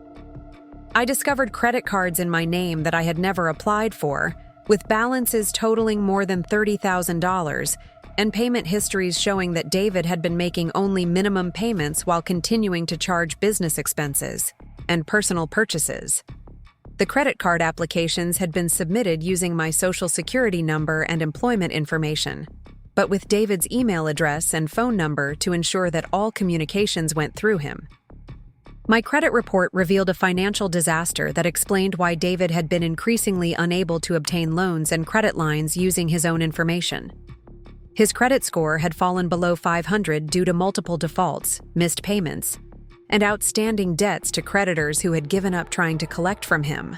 [SPEAKER 1] I discovered credit cards in my name that I had never applied for, with balances totaling more than $30,000, and payment histories showing that David had been making only minimum payments while continuing to charge business expenses and personal purchases. The credit card applications had been submitted using my social security number and employment information, but with David's email address and phone number to ensure that all communications went through him. My credit report revealed a financial disaster that explained why David had been increasingly unable to obtain loans and credit lines using his own information. His credit score had fallen below 500 due to multiple defaults, missed payments, and outstanding debts to creditors who had given up trying to collect from him.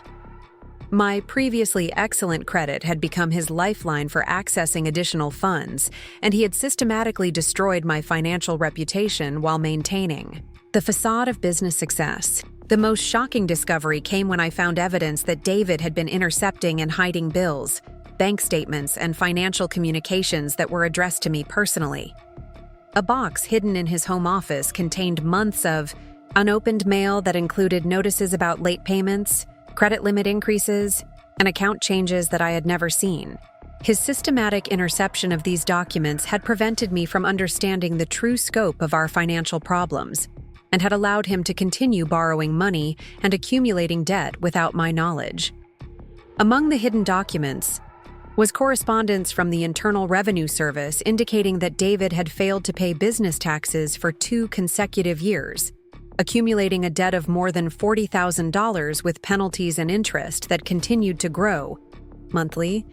[SPEAKER 1] My previously excellent credit had become his lifeline for accessing additional funds, and he had systematically destroyed my financial reputation while maintaining the facade of business success. The most shocking discovery came when I found evidence that David had been intercepting and hiding bills, bank statements, and financial communications that were addressed to me personally. A box hidden in his home office contained months of unopened mail that included notices about late payments, credit limit increases, and account changes that I had never seen. His systematic interception of these documents had prevented me from understanding the true scope of our financial problems, and had allowed him to continue borrowing money and accumulating debt without my knowledge. Among the hidden documents was correspondence from the Internal Revenue Service indicating that David had failed to pay business taxes for 2 consecutive years, accumulating a debt of more than $40,000 with penalties and interest that continued to grow monthly.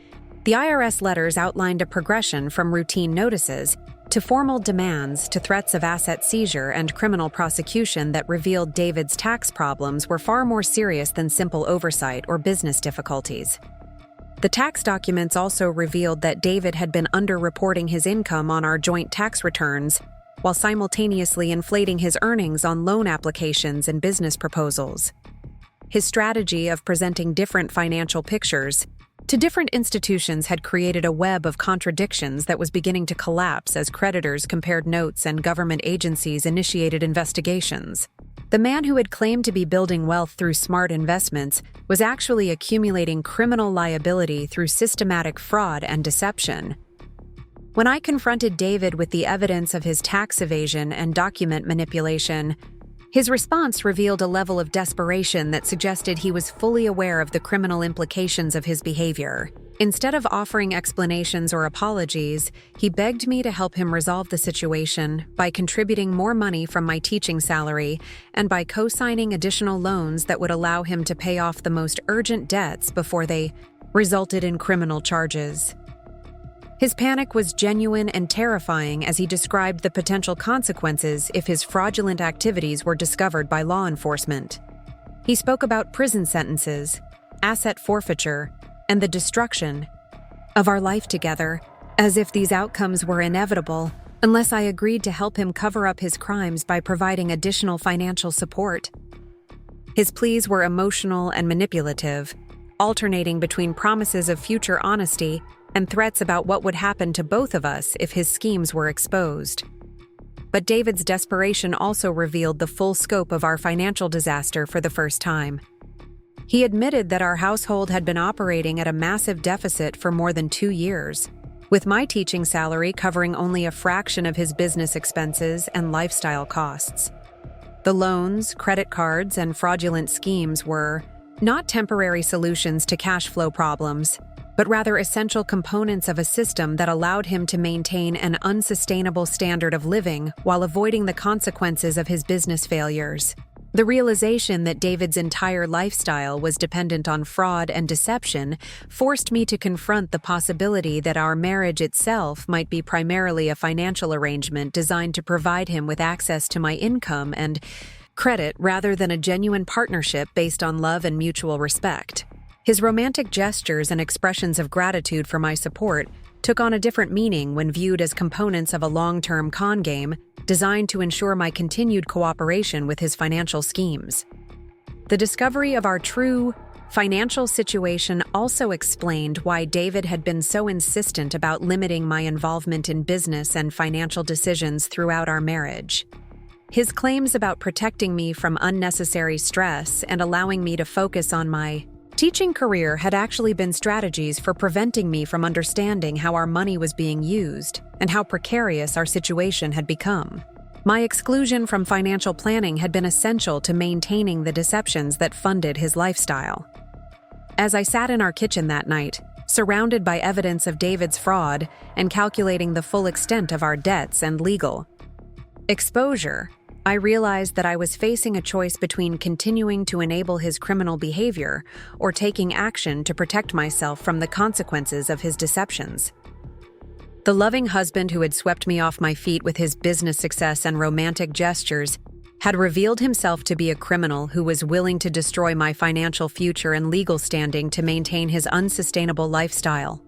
[SPEAKER 1] The IRS letters outlined a progression from routine notices to formal demands to threats of asset seizure and criminal prosecution that revealed David's tax problems were far more serious than simple oversight or business difficulties. The tax documents also revealed that David had been underreporting his income on our joint tax returns while simultaneously inflating his earnings on loan applications and business proposals. His strategy of presenting different financial pictures to different institutions had created a web of contradictions that was beginning to collapse as creditors compared notes and government agencies initiated investigations. The man who had claimed to be building wealth through smart investments was actually accumulating criminal liability through systematic fraud and deception. When I confronted David with the evidence of his tax evasion and document manipulation, his response revealed a level of desperation that suggested he was fully aware of the criminal implications of his behavior. Instead of offering explanations or apologies, he begged me to help him resolve the situation by contributing more money from my teaching salary and by co-signing additional loans that would allow him to pay off the most urgent debts before they resulted in criminal charges. His panic was genuine and terrifying as he described the potential consequences if his fraudulent activities were discovered by law enforcement. He spoke about prison sentences, asset forfeiture, and the destruction of our life together, as if these outcomes were inevitable unless I agreed to help him cover up his crimes by providing additional financial support. His pleas were emotional and manipulative, alternating between promises of future honesty and threats about what would happen to both of us if his schemes were exposed. But David's desperation also revealed the full scope of our financial disaster for the first time. He admitted that our household had been operating at a massive deficit for more than 2 years, with my teaching salary covering only a fraction of his business expenses and lifestyle costs. The loans, credit cards, and fraudulent schemes were not temporary solutions to cash flow problems, but rather essential components of a system that allowed him to maintain an unsustainable standard of living while avoiding the consequences of his business failures. The realization that David's entire lifestyle was dependent on fraud and deception forced me to confront the possibility that our marriage itself might be primarily a financial arrangement designed to provide him with access to my income and credit rather than a genuine partnership based on love and mutual respect. His romantic gestures and expressions of gratitude for my support took on a different meaning when viewed as components of a long-term con game designed to ensure my continued cooperation with his financial schemes. The discovery of our true financial situation also explained why David had been so insistent about limiting my involvement in business and financial decisions throughout our marriage. His claims about protecting me from unnecessary stress and allowing me to focus on my teaching career had actually been strategies for preventing me from understanding how our money was being used and how precarious our situation had become. My exclusion from financial planning had been essential to maintaining the deceptions that funded his lifestyle. As I sat in our kitchen that night, surrounded by evidence of David's fraud and calculating the full extent of our debts and legal exposure, I realized that I was facing a choice between continuing to enable his criminal behavior or taking action to protect myself from the consequences of his deceptions. The loving husband who had swept me off my feet with his business success and romantic gestures had revealed himself to be a criminal who was willing to destroy my financial future and legal standing to maintain his unsustainable lifestyle.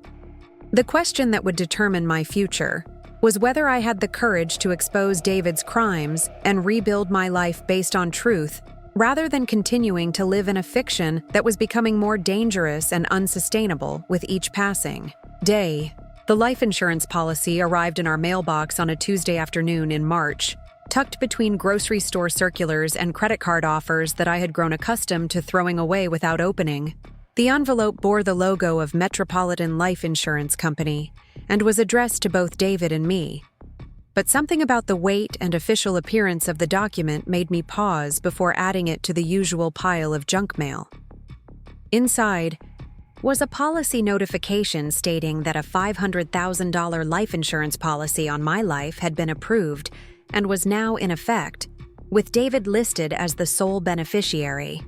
[SPEAKER 1] The question that would determine my future was whether I had the courage to expose David's crimes and rebuild my life based on truth, rather than continuing to live in a fiction that was becoming more dangerous and unsustainable with each passing day. The life insurance policy arrived in our mailbox on a Tuesday afternoon in March, tucked between grocery store circulars and credit card offers that I had grown accustomed to throwing away without opening. The envelope bore the logo of Metropolitan Life Insurance Company and was addressed to both David and me. But something about the weight and official appearance of the document made me pause before adding it to the usual pile of junk mail. Inside was a policy notification stating that a $500,000 life insurance policy on my life had been approved and was now in effect, with David listed as the sole beneficiary.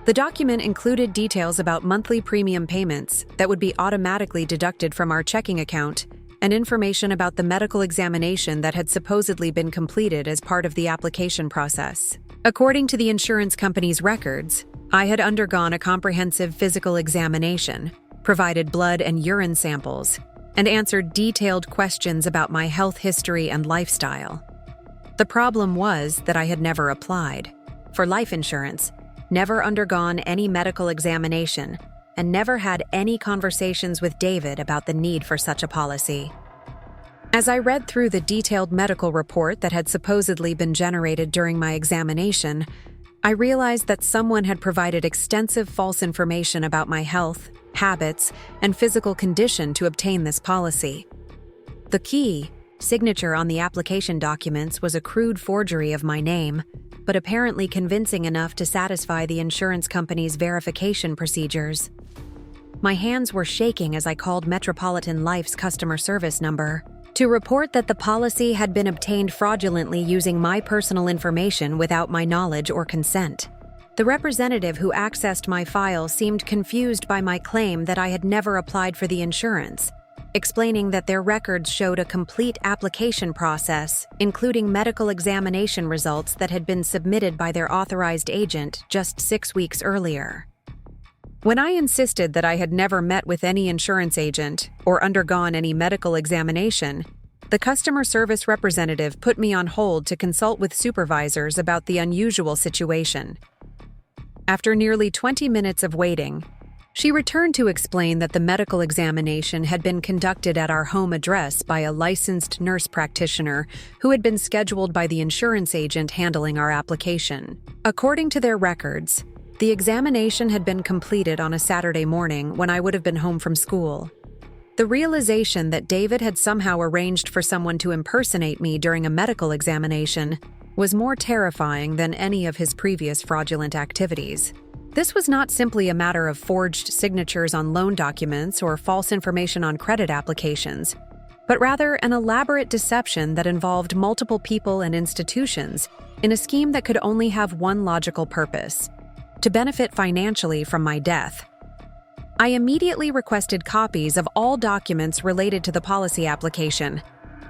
[SPEAKER 1] The document included details about monthly premium payments that would be automatically deducted from our checking account and information about the medical examination that had supposedly been completed as part of the application process. According to the insurance company's records, I had undergone a comprehensive physical examination, provided blood and urine samples, and answered detailed questions about my health history and lifestyle. The problem was that I had never applied for life insurance, never undergone any medical examination, and never had any conversations with David about the need for such a policy. As I read through the detailed medical report that had supposedly been generated during my examination, I realized that someone had provided extensive false information about my health, habits, and physical condition to obtain this policy. The key signature on the application documents was a crude forgery of my name, but apparently convincing enough to satisfy the insurance company's verification procedures. My hands were shaking as I called Metropolitan Life's customer service number to report that the policy had been obtained fraudulently using my personal information without my knowledge or consent. The representative who accessed my file seemed confused by my claim that I had never applied for the insurance, explaining that their records showed a complete application process, including medical examination results that had been submitted by their authorized agent just 6 weeks earlier. When I insisted that I had never met with any insurance agent or undergone any medical examination, the customer service representative put me on hold to consult with supervisors about the unusual situation. After nearly 20 minutes of waiting, she returned to explain that the medical examination had been conducted at our home address by a licensed nurse practitioner who had been scheduled by the insurance agent handling our application. According to their records, the examination had been completed on a Saturday morning when I would have been home from school. The realization that David had somehow arranged for someone to impersonate me during a medical examination was more terrifying than any of his previous fraudulent activities. This was not simply a matter of forged signatures on loan documents or false information on credit applications, but rather an elaborate deception that involved multiple people and institutions in a scheme that could only have one logical purpose: to benefit financially from my death. I immediately requested copies of all documents related to the policy application,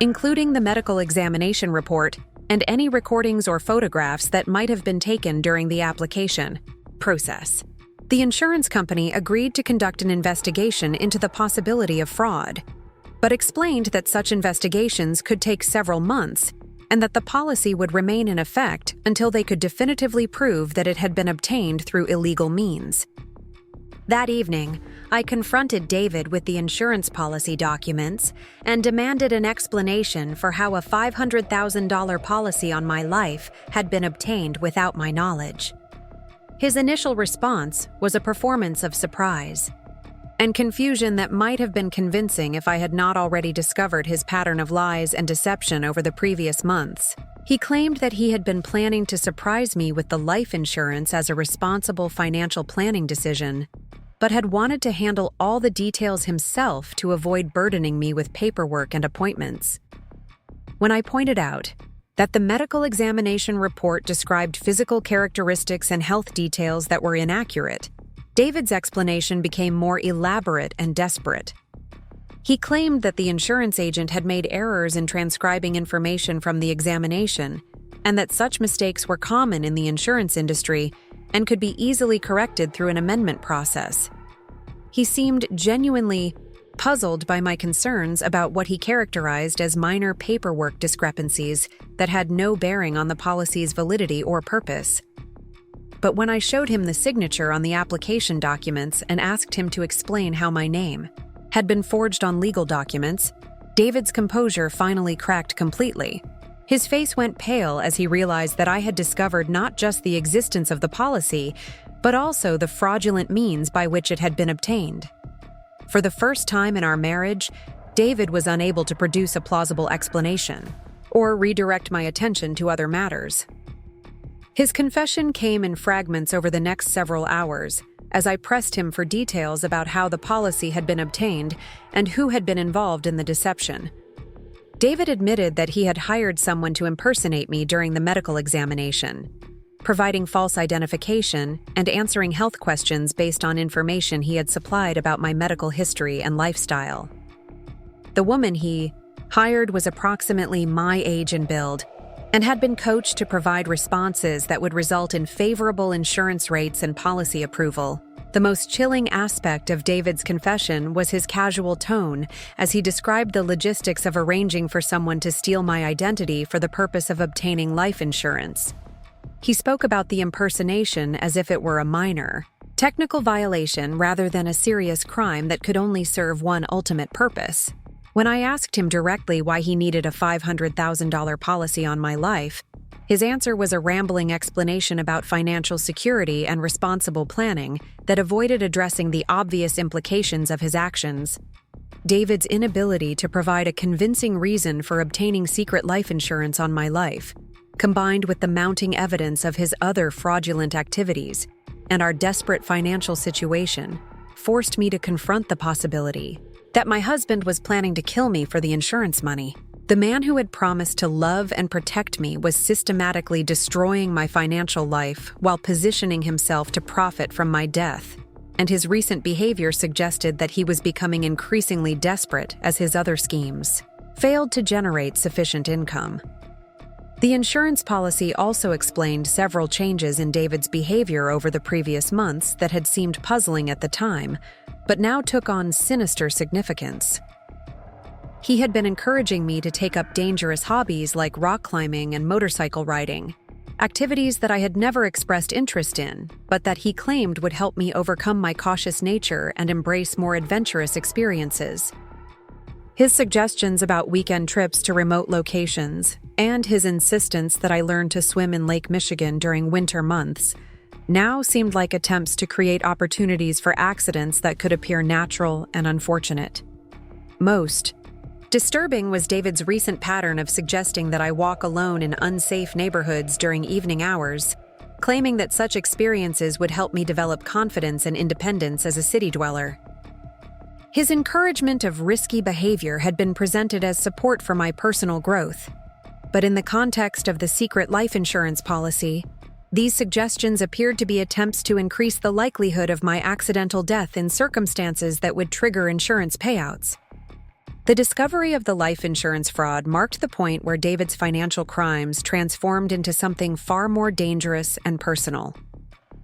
[SPEAKER 1] including the medical examination report and any recordings or photographs that might have been taken during the application process. The insurance company agreed to conduct an investigation into the possibility of fraud, but explained that such investigations could take several months and that the policy would remain in effect until they could definitively prove that it had been obtained through illegal means. That evening, I confronted David with the insurance policy documents and demanded an explanation for how a $500,000 policy on my life had been obtained without my knowledge. His initial response was a performance of surprise and confusion that might have been convincing if I had not already discovered his pattern of lies and deception over the previous months. He claimed that he had been planning to surprise me with the life insurance as a responsible financial planning decision, but had wanted to handle all the details himself to avoid burdening me with paperwork and appointments. When I pointed out that the medical examination report described physical characteristics and health details that were inaccurate, David's explanation became more elaborate and desperate. He claimed that the insurance agent had made errors in transcribing information from the examination, and that such mistakes were common in the insurance industry and could be easily corrected through an amendment process. He seemed genuinely puzzled by my concerns about what he characterized as minor paperwork discrepancies that had no bearing on the policy's validity or purpose. But when I showed him the signature on the application documents and asked him to explain how my name had been forged on legal documents, David's composure finally cracked completely. His face went pale as he realized that I had discovered not just the existence of the policy, but also the fraudulent means by which it had been obtained. For the first time in our marriage, David was unable to produce a plausible explanation or redirect my attention to other matters. His confession came in fragments over the next several hours as I pressed him for details about how the policy had been obtained and who had been involved in the deception. David admitted that he had hired someone to impersonate me during the medical examination, providing false identification and answering health questions based on information he had supplied about my medical history and lifestyle. The woman he hired was approximately my age and build, and had been coached to provide responses that would result in favorable insurance rates and policy approval. The most chilling aspect of David's confession was his casual tone as he described the logistics of arranging for someone to steal my identity for the purpose of obtaining life insurance. He spoke about the impersonation as if it were a minor, technical violation rather than a serious crime that could only serve one ultimate purpose. When I asked him directly why he needed a $500,000 policy on my life, his answer was a rambling explanation about financial security and responsible planning that avoided addressing the obvious implications of his actions. David's inability to provide a convincing reason for obtaining secret life insurance on my life, combined with the mounting evidence of his other fraudulent activities and our desperate financial situation, forced me to confront the possibility that my husband was planning to kill me for the insurance money. The man who had promised to love and protect me was systematically destroying my financial life while positioning himself to profit from my death, and his recent behavior suggested that he was becoming increasingly desperate as his other schemes failed to generate sufficient income. The insurance policy also explained several changes in David's behavior over the previous months that had seemed puzzling at the time, but now took on sinister significance. He had been encouraging me to take up dangerous hobbies like rock climbing and motorcycle riding, activities that I had never expressed interest in, but that he claimed would help me overcome my cautious nature and embrace more adventurous experiences. His suggestions about weekend trips to remote locations, and his insistence that I learn to swim in Lake Michigan during winter months, now seemed like attempts to create opportunities for accidents that could appear natural and unfortunate. Most disturbing was David's recent pattern of suggesting that I walk alone in unsafe neighborhoods during evening hours, claiming that such experiences would help me develop confidence and independence as a city dweller. His encouragement of risky behavior had been presented as support for my personal growth, but in the context of the secret life insurance policy, these suggestions appeared to be attempts to increase the likelihood of my accidental death in circumstances that would trigger insurance payouts. The discovery of the life insurance fraud marked the point where David's financial crimes transformed into something far more dangerous and personal.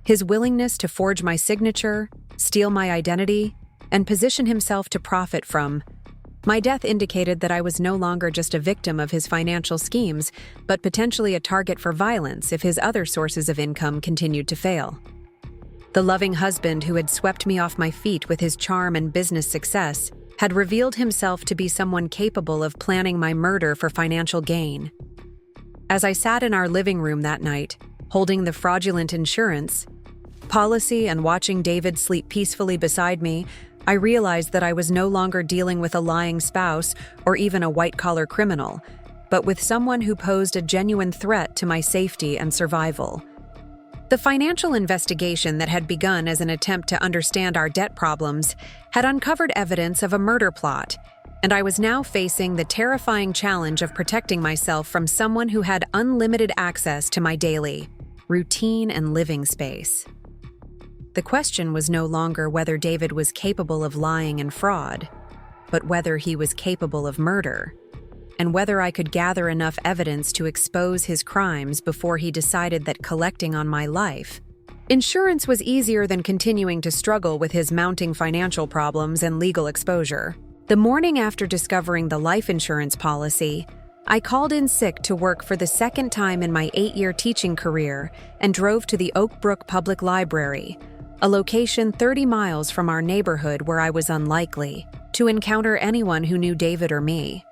[SPEAKER 1] His willingness to forge my signature, steal my identity, and position himself to profit from my death indicated that I was no longer just a victim of his financial schemes, but potentially a target for violence if his other sources of income continued to fail. The loving husband who had swept me off my feet with his charm and business success had revealed himself to be someone capable of planning my murder for financial gain. As I sat in our living room that night, holding the fraudulent insurance policy and watching David sleep peacefully beside me, I realized that I was no longer dealing with a lying spouse or even a white-collar criminal, but with someone who posed a genuine threat to my safety and survival. The financial investigation that had begun as an attempt to understand our debt problems had uncovered evidence of a murder plot, and I was now facing the terrifying challenge of protecting myself from someone who had unlimited access to my daily routine and living space. The question was no longer whether David was capable of lying and fraud, but whether he was capable of murder, and whether I could gather enough evidence to expose his crimes before he decided that collecting on my life insurance was easier than continuing to struggle with his mounting financial problems and legal exposure. The morning after discovering the life insurance policy, I called in sick to work for the second time in my 8-year teaching career and drove to the Oak Brook Public Library, a location 30 miles from our neighborhood where I was unlikely to encounter anyone who knew David or me.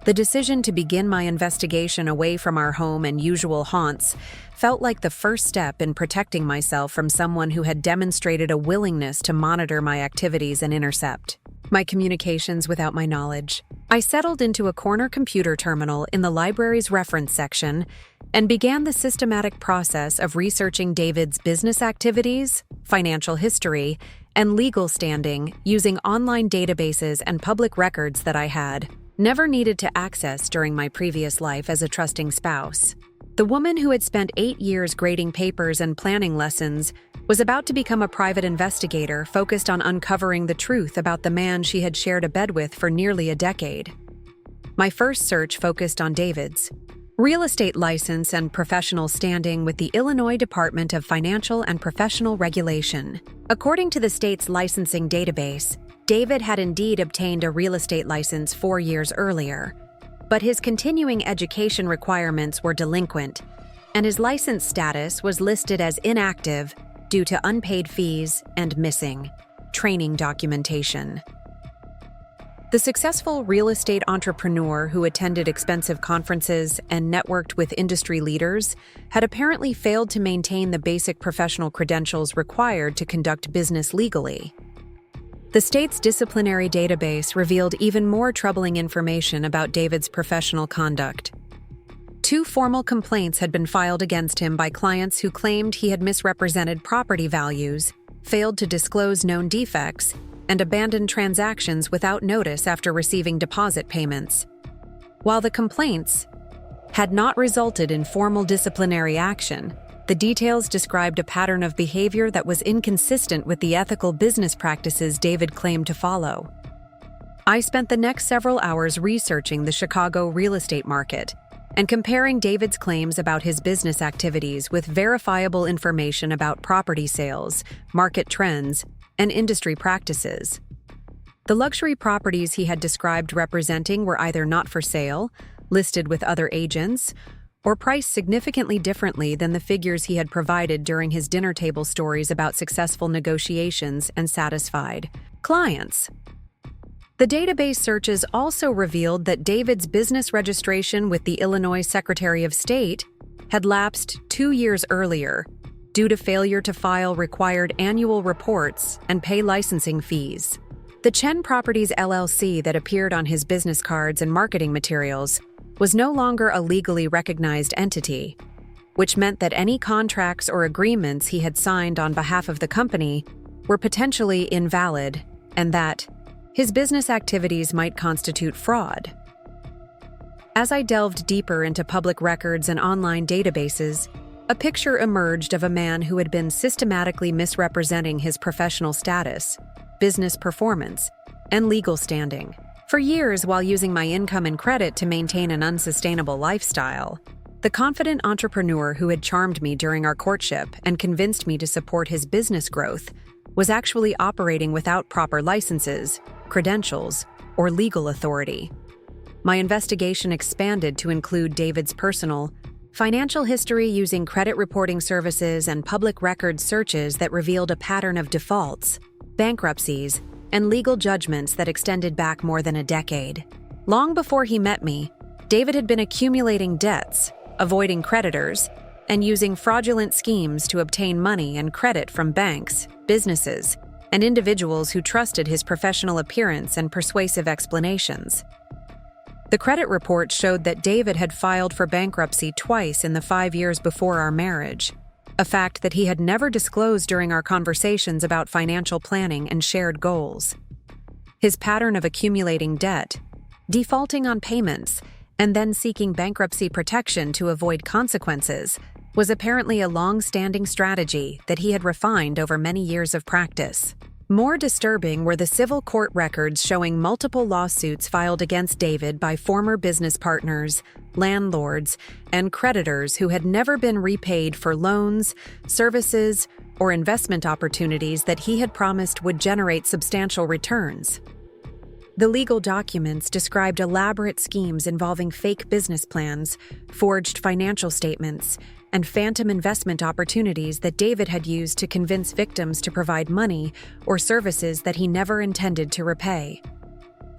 [SPEAKER 1] The decision to begin my investigation away from our home and usual haunts felt like the first step in protecting myself from someone who had demonstrated a willingness to monitor my activities and intercept my communications without my knowledge. I settled into a corner computer terminal in the library's reference section and began the systematic process of researching David's business activities, financial history, and legal standing using online databases and public records that I had never needed to access during my previous life as a trusting spouse. The woman who had spent 8 years grading papers and planning lessons was about to become a private investigator focused on uncovering the truth about the man she had shared a bed with for nearly a decade. My first search focused on David's real estate license and professional standing with the Illinois Department of Financial and Professional Regulation. According to the state's licensing database, David had indeed obtained a real estate license 4 years earlier, but his continuing education requirements were delinquent, and his license status was listed as inactive due to unpaid fees and missing training documentation. The successful real estate entrepreneur who attended expensive conferences and networked with industry leaders had apparently failed to maintain the basic professional credentials required to conduct business legally. The state's disciplinary database revealed even more troubling information about David's professional conduct. 2 formal complaints had been filed against him by clients who claimed he had misrepresented property values, failed to disclose known defects, and abandoned transactions without notice after receiving deposit payments. While the complaints had not resulted in formal disciplinary action, the details described a pattern of behavior that was inconsistent with the ethical business practices David claimed to follow. I spent the next several hours researching the Chicago real estate market and comparing David's claims about his business activities with verifiable information about property sales, market trends, and industry practices. The luxury properties he had described representing were either not for sale, listed with other agents, or priced significantly differently than the figures he had provided during his dinner table stories about successful negotiations and satisfied clients. The database searches also revealed that David's business registration with the Illinois Secretary of State had lapsed 2 years earlier due to failure to file required annual reports and pay licensing fees. The Chen Properties LLC that appeared on his business cards and marketing materials was no longer a legally recognized entity, which meant that any contracts or agreements he had signed on behalf of the company were potentially invalid and that his business activities might constitute fraud. As I delved deeper into public records and online databases, a picture emerged of a man who had been systematically misrepresenting his professional status, business performance, and legal standing for years while using my income and credit to maintain an unsustainable lifestyle. The confident entrepreneur who had charmed me during our courtship and convinced me to support his business growth was actually operating without proper licenses, credentials, or legal authority. My investigation expanded to include David's personal, financial history using credit reporting services and public record searches that revealed a pattern of defaults, bankruptcies, and legal judgments that extended back more than a decade. Long before he met me, David had been accumulating debts, avoiding creditors, and using fraudulent schemes to obtain money and credit from banks, businesses, and individuals who trusted his professional appearance and persuasive explanations. The credit report showed that David had filed for bankruptcy twice in the 5 years before our marriage, a fact that he had never disclosed during our conversations about financial planning and shared goals. His pattern of accumulating debt, defaulting on payments, and then seeking bankruptcy protection to avoid consequences was apparently a long-standing strategy that he had refined over many years of practice. More disturbing were the civil court records showing multiple lawsuits filed against David by former business partners, landlords, and creditors who had never been repaid for loans, services, or investment opportunities that he had promised would generate substantial returns. The legal documents described elaborate schemes involving fake business plans, forged financial statements, and phantom investment opportunities that David had used to convince victims to provide money or services that he never intended to repay.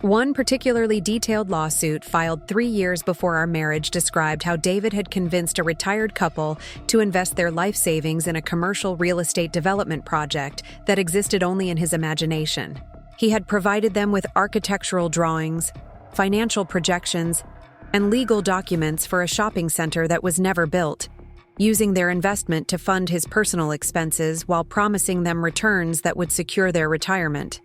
[SPEAKER 1] One particularly detailed lawsuit filed 3 years before our marriage described how David had convinced a retired couple to invest their life savings in a commercial real estate development project that existed only in his imagination. He had provided them with architectural drawings, financial projections, and legal documents for a shopping center that was never built, using their investment to fund his personal expenses while promising them returns that would secure their retirement.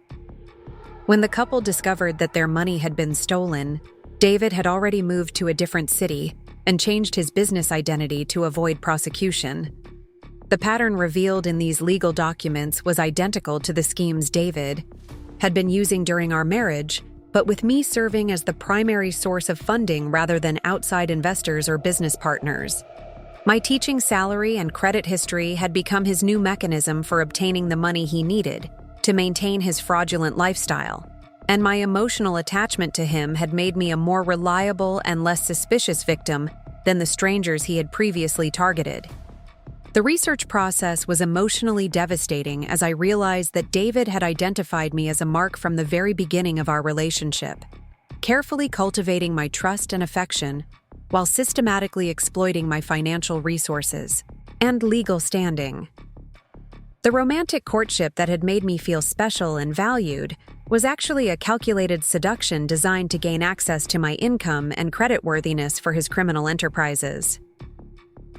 [SPEAKER 1] When the couple discovered that their money had been stolen, David had already moved to a different city and changed his business identity to avoid prosecution. The pattern revealed in these legal documents was identical to the schemes David had been using during our marriage, but with me serving as the primary source of funding rather than outside investors or business partners. My teaching salary and credit history had become his new mechanism for obtaining the money he needed to maintain his fraudulent lifestyle, and my emotional attachment to him had made me a more reliable and less suspicious victim than the strangers he had previously targeted. The research process was emotionally devastating as I realized that David had identified me as a mark from the very beginning of our relationship, carefully cultivating my trust and affection while systematically exploiting my financial resources and legal standing. The romantic courtship that had made me feel special and valued was actually a calculated seduction designed to gain access to my income and creditworthiness for his criminal enterprises.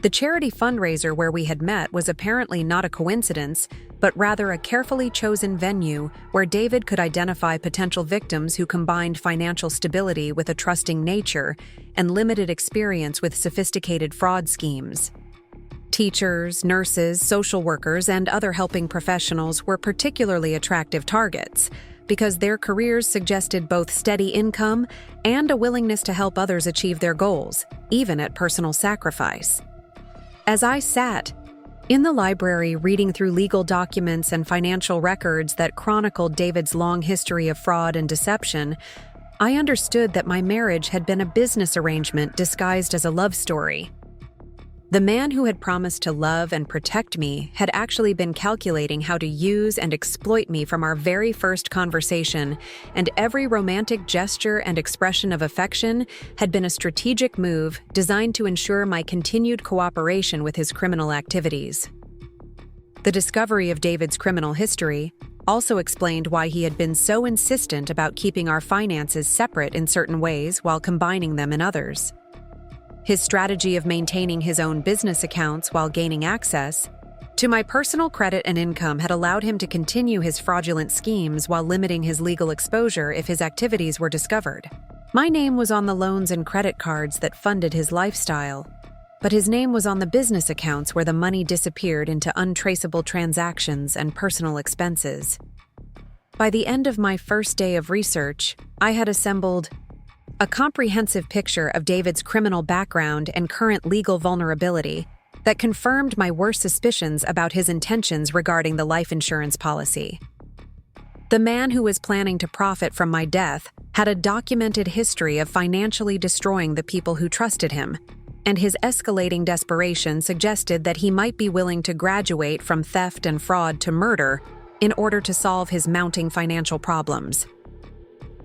[SPEAKER 1] The charity fundraiser where we had met was apparently not a coincidence, but rather a carefully chosen venue where David could identify potential victims who combined financial stability with a trusting nature and limited experience with sophisticated fraud schemes. Teachers, nurses, social workers, and other helping professionals were particularly attractive targets because their careers suggested both steady income and a willingness to help others achieve their goals, even at personal sacrifice. As I sat in the library reading through legal documents and financial records that chronicled David's long history of fraud and deception, I understood that my marriage had been a business arrangement disguised as a love story. The man who had promised to love and protect me had actually been calculating how to use and exploit me from our very first conversation, and every romantic gesture and expression of affection had been a strategic move designed to ensure my continued cooperation with his criminal activities. The discovery of David's criminal history also explained why he had been so insistent about keeping our finances separate in certain ways while combining them in others. His strategy of maintaining his own business accounts while gaining access to my personal credit and income had allowed him to continue his fraudulent schemes while limiting his legal exposure if his activities were discovered. My name was on the loans and credit cards that funded his lifestyle, but his name was on the business accounts where the money disappeared into untraceable transactions and personal expenses. By the end of my first day of research, I had assembled a comprehensive picture of David's criminal background and current legal vulnerability that confirmed my worst suspicions about his intentions regarding the life insurance policy. The man who was planning to profit from my death had a documented history of financially destroying the people who trusted him, and his escalating desperation suggested that he might be willing to graduate from theft and fraud to murder in order to solve his mounting financial problems.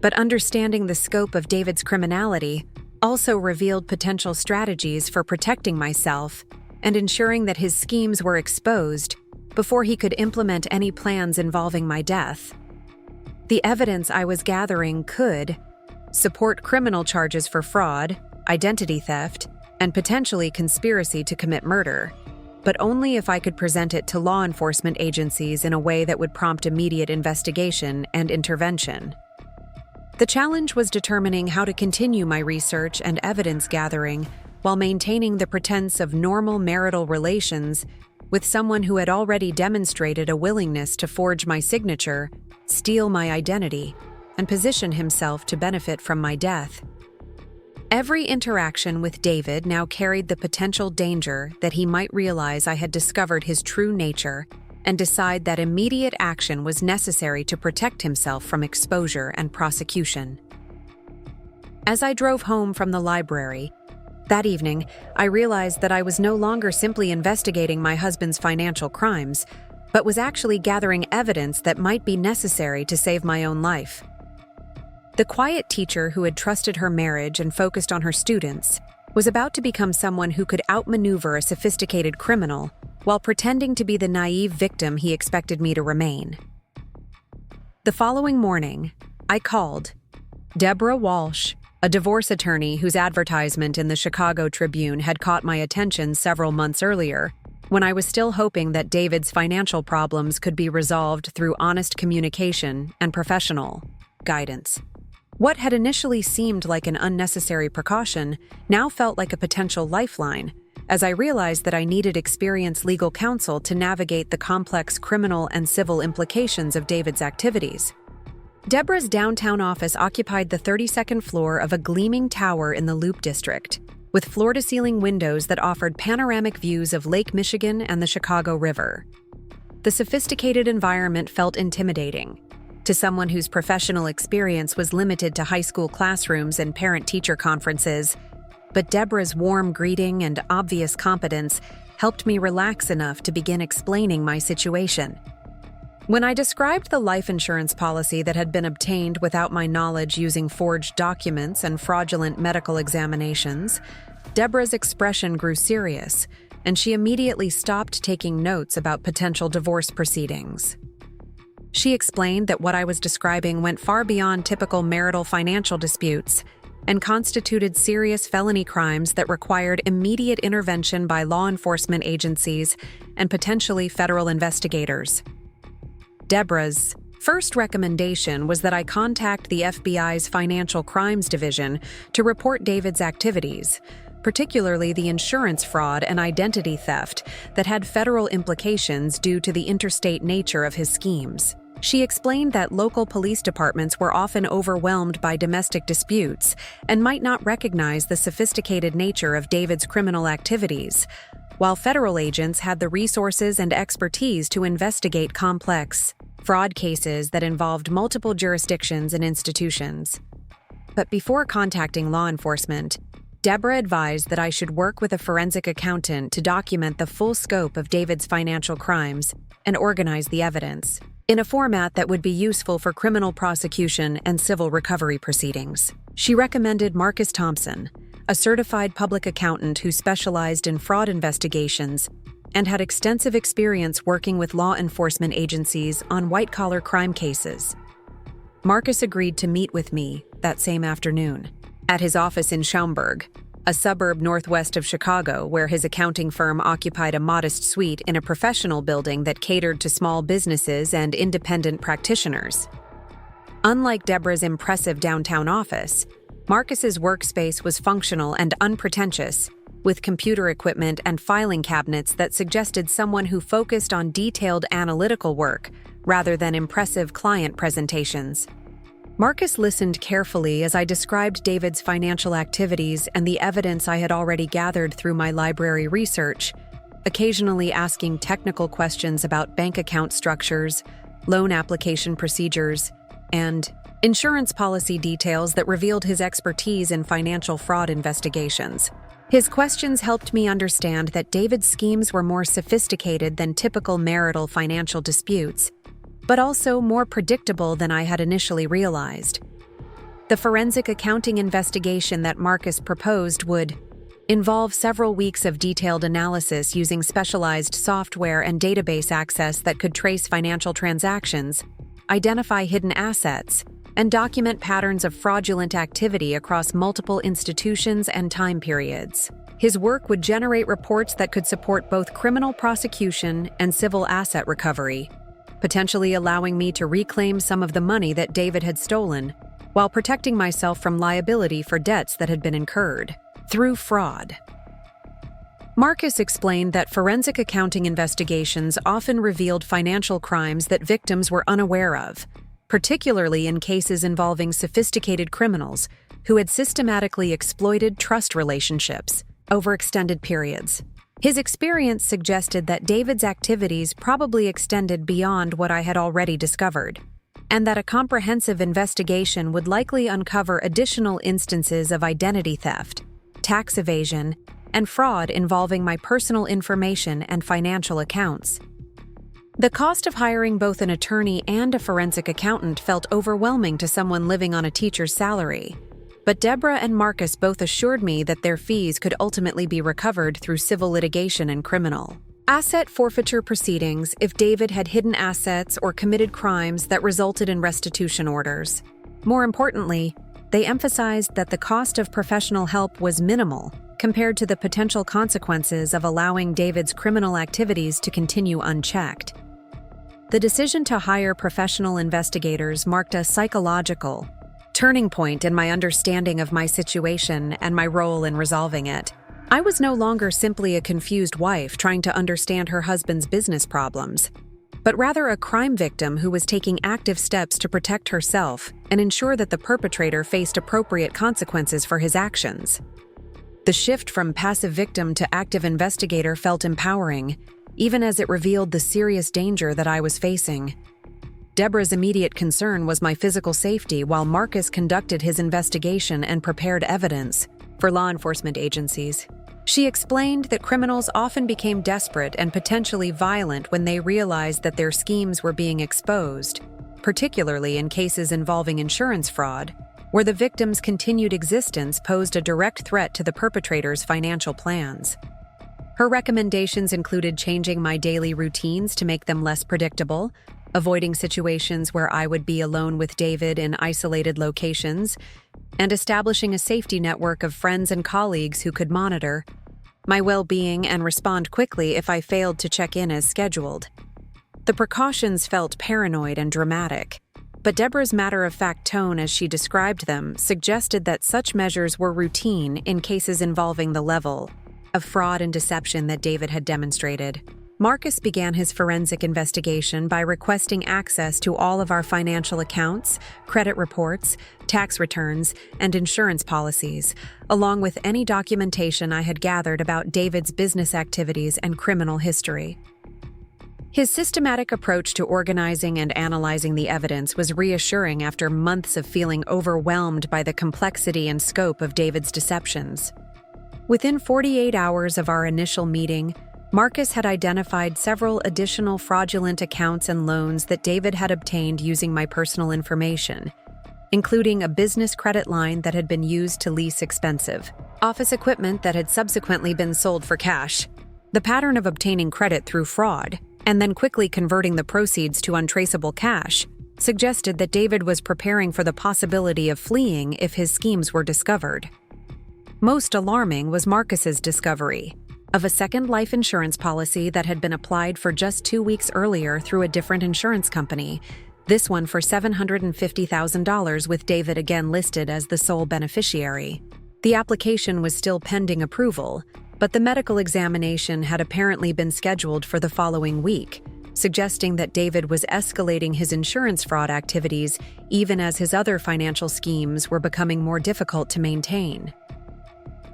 [SPEAKER 1] But understanding the scope of David's criminality also revealed potential strategies for protecting myself and ensuring that his schemes were exposed before he could implement any plans involving my death. The evidence I was gathering could support criminal charges for fraud, identity theft, and potentially conspiracy to commit murder, but only if I could present it to law enforcement agencies in a way that would prompt immediate investigation and intervention. The challenge was determining how to continue my research and evidence gathering while maintaining the pretense of normal marital relations with someone who had already demonstrated a willingness to forge my signature, steal my identity, and position himself to benefit from my death. Every interaction with David now carried the potential danger that he might realize I had discovered his true nature and decide that immediate action was necessary to protect himself from exposure and prosecution. As I drove home from the library that evening, I realized that I was no longer simply investigating my husband's financial crimes, but was actually gathering evidence that might be necessary to save my own life. The quiet teacher who had trusted her marriage and focused on her students was about to become someone who could outmaneuver a sophisticated criminal while pretending to be the naive victim he expected me to remain. The following morning, I called Deborah Walsh, a divorce attorney whose advertisement in the Chicago Tribune had caught my attention several months earlier, when I was still hoping that David's financial problems could be resolved through honest communication and professional guidance. What had initially seemed like an unnecessary precaution now felt like a potential lifeline, as I realized that I needed experienced legal counsel to navigate the complex criminal and civil implications of David's activities. Deborah's downtown office occupied the 32nd floor of a gleaming tower in the Loop District, with floor-to-ceiling windows that offered panoramic views of Lake Michigan and the Chicago River. The sophisticated environment felt intimidating to someone whose professional experience was limited to high school classrooms and parent-teacher conferences, but Deborah's warm greeting and obvious competence helped me relax enough to begin explaining my situation. When I described the life insurance policy that had been obtained without my knowledge using forged documents and fraudulent medical examinations, Deborah's expression grew serious, and she immediately stopped taking notes about potential divorce proceedings. She explained that what I was describing went far beyond typical marital financial disputes and constituted serious felony crimes that required immediate intervention by law enforcement agencies and potentially federal investigators. Deborah's first recommendation was that I contact the FBI's Financial Crimes Division to report David's activities, particularly the insurance fraud and identity theft that had federal implications due to the interstate nature of his schemes. She explained that local police departments were often overwhelmed by domestic disputes and might not recognize the sophisticated nature of David's criminal activities, while federal agents had the resources and expertise to investigate complex fraud cases that involved multiple jurisdictions and institutions. But before contacting law enforcement, Deborah advised that I should work with a forensic accountant to document the full scope of David's financial crimes and organize the evidence in a format that would be useful for criminal prosecution and civil recovery proceedings. She recommended Marcus Thompson, a certified public accountant who specialized in fraud investigations and had extensive experience working with law enforcement agencies on white-collar crime cases. Marcus agreed to meet with me that same afternoon at his office in Schaumburg, a suburb northwest of Chicago, where his accounting firm occupied a modest suite in a professional building that catered to small businesses and independent practitioners. Unlike Deborah's impressive downtown office, Marcus's workspace was functional and unpretentious, with computer equipment and filing cabinets that suggested someone who focused on detailed analytical work rather than impressive client presentations. Marcus listened carefully as I described David's financial activities and the evidence I had already gathered through my library research, occasionally asking technical questions about bank account structures, loan application procedures, and insurance policy details that revealed his expertise in financial fraud investigations. His questions helped me understand that David's schemes were more sophisticated than typical marital financial disputes, but also more predictable than I had initially realized. The forensic accounting investigation that Marcus proposed would involve several weeks of detailed analysis using specialized software and database access that could trace financial transactions, identify hidden assets, and document patterns of fraudulent activity across multiple institutions and time periods. His work would generate reports that could support both criminal prosecution and civil asset recovery, potentially allowing me to reclaim some of the money that David had stolen, while protecting myself from liability for debts that had been incurred through fraud. Marcus explained that forensic accounting investigations often revealed financial crimes that victims were unaware of, particularly in cases involving sophisticated criminals who had systematically exploited trust relationships over extended periods. His experience suggested that David's activities probably extended beyond what I had already discovered, and that a comprehensive investigation would likely uncover additional instances of identity theft, tax evasion, and fraud involving my personal information and financial accounts. The cost of hiring both an attorney and a forensic accountant felt overwhelming to someone living on a teacher's salary. But Deborah and Marcus both assured me that their fees could ultimately be recovered through civil litigation and criminal asset forfeiture proceedings if David had hidden assets or committed crimes that resulted in restitution orders. More importantly, they emphasized that the cost of professional help was minimal compared to the potential consequences of allowing David's criminal activities to continue unchecked. The decision to hire professional investigators marked a psychological turning point in my understanding of my situation and my role in resolving it. I was no longer simply a confused wife trying to understand her husband's business problems, but rather a crime victim who was taking active steps to protect herself and ensure that the perpetrator faced appropriate consequences for his actions. The shift from passive victim to active investigator felt empowering, even as it revealed the serious danger that I was facing. Deborah's immediate concern was my physical safety, while Marcus conducted his investigation and prepared evidence for law enforcement agencies. She explained that criminals often became desperate and potentially violent when they realized that their schemes were being exposed, particularly in cases involving insurance fraud, where the victim's continued existence posed a direct threat to the perpetrator's financial plans. Her recommendations included changing my daily routines to make them less predictable, avoiding situations where I would be alone with David in isolated locations, and establishing a safety network of friends and colleagues who could monitor my well-being and respond quickly if I failed to check in as scheduled. The precautions felt paranoid and dramatic, but Deborah's matter-of-fact tone as she described them suggested that such measures were routine in cases involving the level of fraud and deception that David had demonstrated. Marcus began his forensic investigation by requesting access to all of our financial accounts, credit reports, tax returns, and insurance policies, along with any documentation I had gathered about David's business activities and criminal history. His systematic approach to organizing and analyzing the evidence was reassuring after months of feeling overwhelmed by the complexity and scope of David's deceptions. Within 48 hours of our initial meeting, Marcus had identified several additional fraudulent accounts and loans that David had obtained using my personal information, including a business credit line that had been used to lease expensive office equipment that had subsequently been sold for cash. The pattern of obtaining credit through fraud and then quickly converting the proceeds to untraceable cash suggested that David was preparing for the possibility of fleeing if his schemes were discovered. Most alarming was Marcus's discovery of a second life insurance policy that had been applied for just 2 weeks earlier through a different insurance company, this one for $750,000 with David again listed as the sole beneficiary. The application was still pending approval, but the medical examination had apparently been scheduled for the following week, suggesting that David was escalating his insurance fraud activities even as his other financial schemes were becoming more difficult to maintain.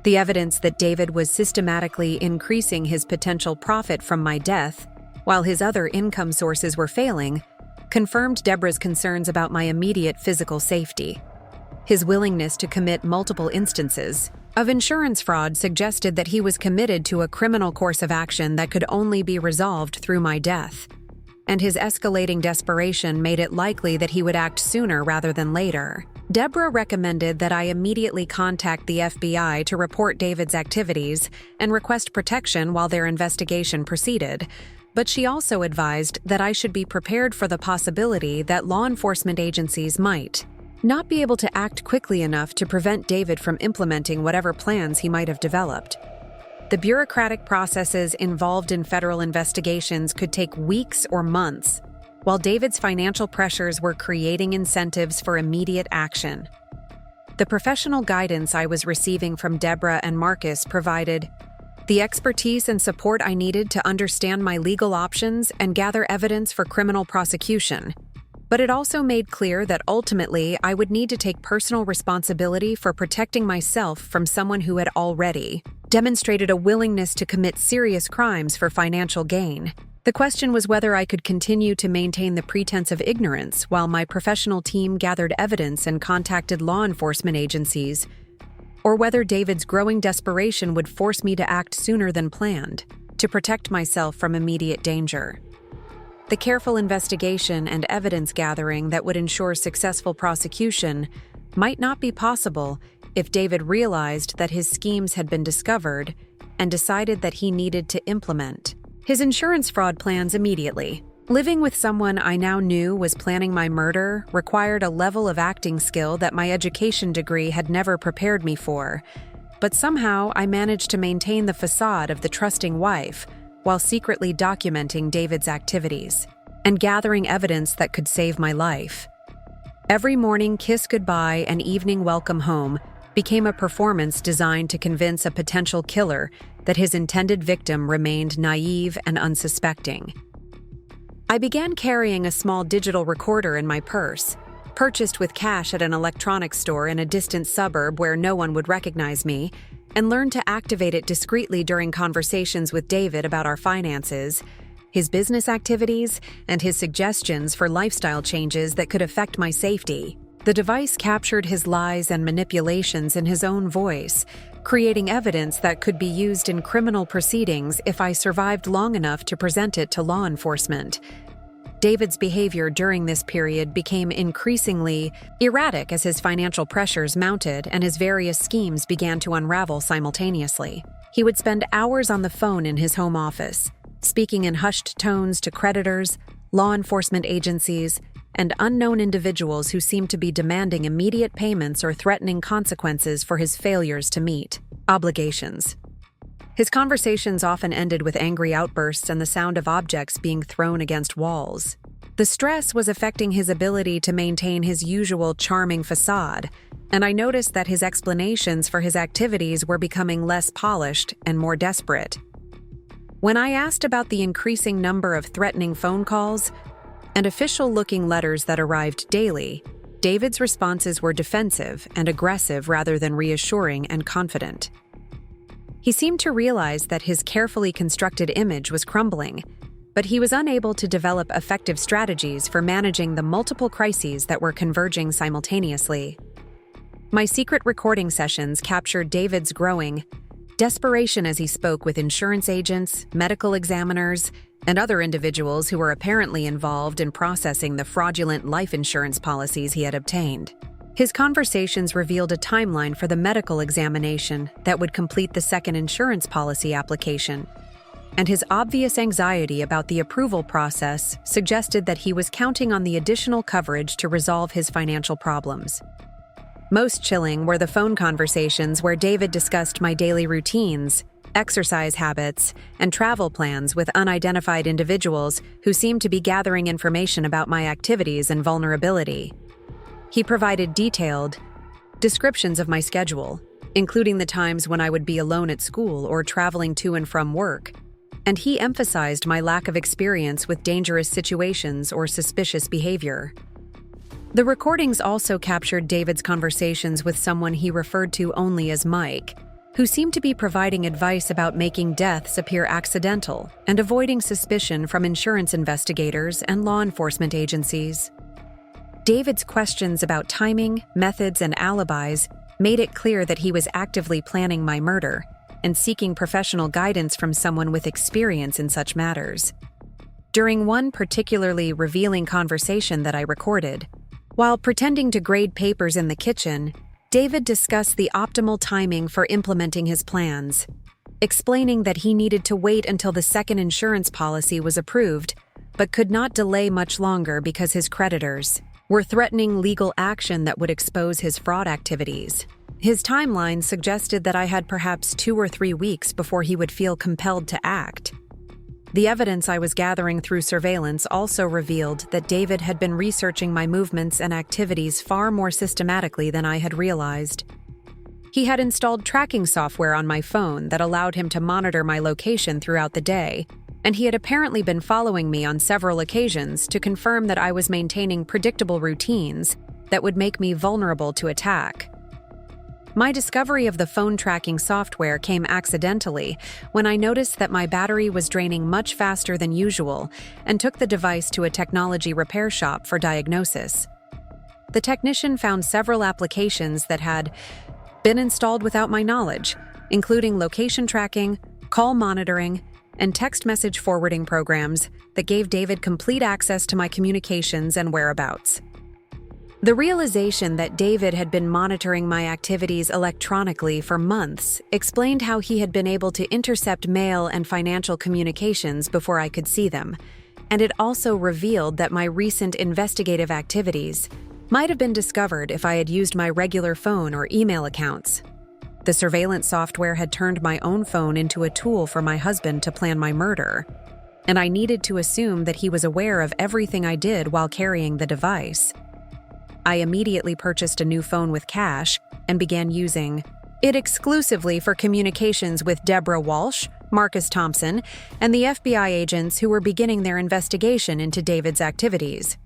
[SPEAKER 1] The evidence that David was systematically increasing his potential profit from my death, while his other income sources were failing, confirmed Deborah's concerns about my immediate physical safety. His willingness to commit multiple instances of insurance fraud suggested that he was committed to a criminal course of action that could only be resolved through my death, and his escalating desperation made it likely that he would act sooner rather than later. Deborah recommended that I immediately contact the FBI to report David's activities and request protection while their investigation proceeded, but she also advised that I should be prepared for the possibility that law enforcement agencies might not be able to act quickly enough to prevent David from implementing whatever plans he might have developed. The bureaucratic processes involved in federal investigations could take weeks or months, while David's financial pressures were creating incentives for immediate action. The professional guidance I was receiving from Deborah and Marcus provided the expertise and support I needed to understand my legal options and gather evidence for criminal prosecution. But it also made clear that ultimately I would need to take personal responsibility for protecting myself from someone who had already demonstrated a willingness to commit serious crimes for financial gain. The question was whether I could continue to maintain the pretense of ignorance while my professional team gathered evidence and contacted law enforcement agencies, or whether David's growing desperation would force me to act sooner than planned to protect myself from immediate danger. The careful investigation and evidence gathering that would ensure successful prosecution might not be possible if David realized that his schemes had been discovered and decided that he needed to implement his insurance fraud plans immediately. Living with someone I now knew was planning my murder required a level of acting skill that my education degree had never prepared me for, but somehow I managed to maintain the facade of the trusting wife while secretly documenting David's activities and gathering evidence that could save my life. Every morning kiss goodbye and evening welcome home became a performance designed to convince a potential killer that his intended victim remained naive and unsuspecting. I began carrying a small digital recorder in my purse, purchased with cash at an electronics store in a distant suburb where no one would recognize me, and learned to activate it discreetly during conversations with David about our finances, his business activities, and his suggestions for lifestyle changes that could affect my safety. The device captured his lies and manipulations in his own voice, creating evidence that could be used in criminal proceedings if I survived long enough to present it to law enforcement. David's behavior during this period became increasingly erratic as his financial pressures mounted and his various schemes began to unravel simultaneously. He would spend hours on the phone in his home office, speaking in hushed tones to creditors, law enforcement agencies, and unknown individuals who seemed to be demanding immediate payments or threatening consequences for his failures to meet obligations. His conversations often ended with angry outbursts and the sound of objects being thrown against walls. The stress was affecting his ability to maintain his usual charming facade, and I noticed that his explanations for his activities were becoming less polished and more desperate. When I asked about the increasing number of threatening phone calls and official-looking letters that arrived daily, David's responses were defensive and aggressive rather than reassuring and confident. He seemed to realize that his carefully constructed image was crumbling, but he was unable to develop effective strategies for managing the multiple crises that were converging simultaneously. My secret recording sessions captured David's growing desperation as he spoke with insurance agents, medical examiners, and other individuals who were apparently involved in processing the fraudulent life insurance policies he had obtained. His conversations revealed a timeline for the medical examination that would complete the second insurance policy application, and his obvious anxiety about the approval process suggested that he was counting on the additional coverage to resolve his financial problems. Most chilling were the phone conversations where David discussed my daily routines, exercise habits, and travel plans with unidentified individuals who seemed to be gathering information about my activities and vulnerability. He provided detailed descriptions of my schedule, including the times when I would be alone at school or traveling to and from work, and he emphasized my lack of experience with dangerous situations or suspicious behavior. The recordings also captured David's conversations with someone he referred to only as Mike, who seemed to be providing advice about making deaths appear accidental and avoiding suspicion from insurance investigators and law enforcement agencies. David's questions about timing, methods, and alibis made it clear that he was actively planning my murder and seeking professional guidance from someone with experience in such matters. During one particularly revealing conversation that I recorded, while pretending to grade papers in the kitchen, David discussed the optimal timing for implementing his plans, explaining that he needed to wait until the second insurance policy was approved, but could not delay much longer because his creditors were threatening legal action that would expose his fraud activities. His timeline suggested that I had perhaps 2 or 3 weeks before he would feel compelled to act. The evidence I was gathering through surveillance also revealed that David had been researching my movements and activities far more systematically than I had realized. He had installed tracking software on my phone that allowed him to monitor my location throughout the day, and he had apparently been following me on several occasions to confirm that I was maintaining predictable routines that would make me vulnerable to attack. My discovery of the phone tracking software came accidentally when I noticed that my battery was draining much faster than usual and took the device to a technology repair shop for diagnosis. The technician found several applications that had been installed without my knowledge, including location tracking, call monitoring, and text message forwarding programs that gave David complete access to my communications and whereabouts. The realization that David had been monitoring my activities electronically for months explained how he had been able to intercept mail and financial communications before I could see them, and it also revealed that my recent investigative activities might have been discovered if I had used my regular phone or email accounts. The surveillance software had turned my own phone into a tool for my husband to plan my murder, and I needed to assume that he was aware of everything I did while carrying the device. I immediately purchased a new phone with cash and began using it exclusively for communications with Deborah Walsh, Marcus Thompson, and the FBI agents who were beginning their investigation into David's activities.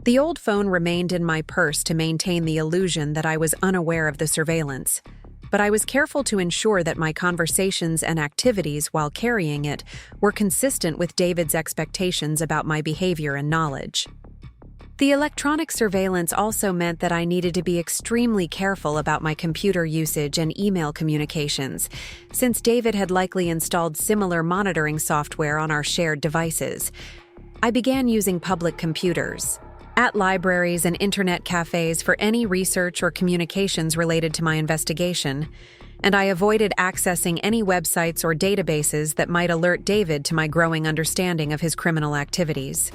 [SPEAKER 1] The old phone remained in my purse to maintain the illusion that I was unaware of the surveillance, but I was careful to ensure that my conversations and activities while carrying it were consistent with David's expectations about my behavior and knowledge. The electronic surveillance also meant that I needed to be extremely careful about my computer usage and email communications, since David had likely installed similar monitoring software on our shared devices. I began using public computers at libraries and internet cafes for any research or communications related to my investigation, and I avoided accessing any websites or databases that might alert David to my growing understanding of his criminal activities.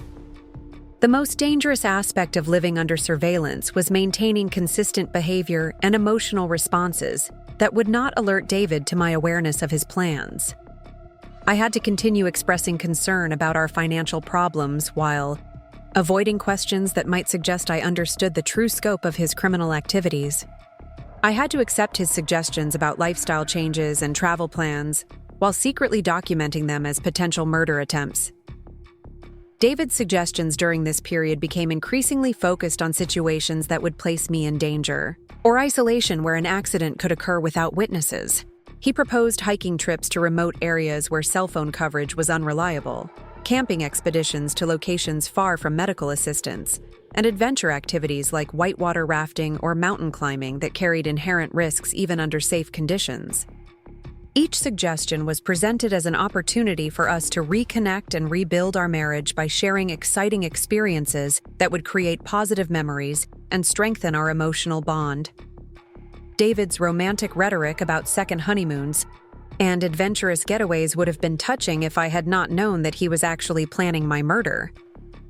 [SPEAKER 1] The most dangerous aspect of living under surveillance was maintaining consistent behavior and emotional responses that would not alert David to my awareness of his plans. I had to continue expressing concern about our financial problems while avoiding questions that might suggest I understood the true scope of his criminal activities. I had to accept his suggestions about lifestyle changes and travel plans while secretly documenting them as potential murder attempts. David's suggestions during this period became increasingly focused on situations that would place me in danger, or isolation where an accident could occur without witnesses. He proposed hiking trips to remote areas where cell phone coverage was unreliable, camping expeditions to locations far from medical assistance, and adventure activities like whitewater rafting or mountain climbing that carried inherent risks even under safe conditions. Each suggestion was presented as an opportunity for us to reconnect and rebuild our marriage by sharing exciting experiences that would create positive memories and strengthen our emotional bond. David's romantic rhetoric about second honeymoons and adventurous getaways would have been touching if I had not known that he was actually planning my murder.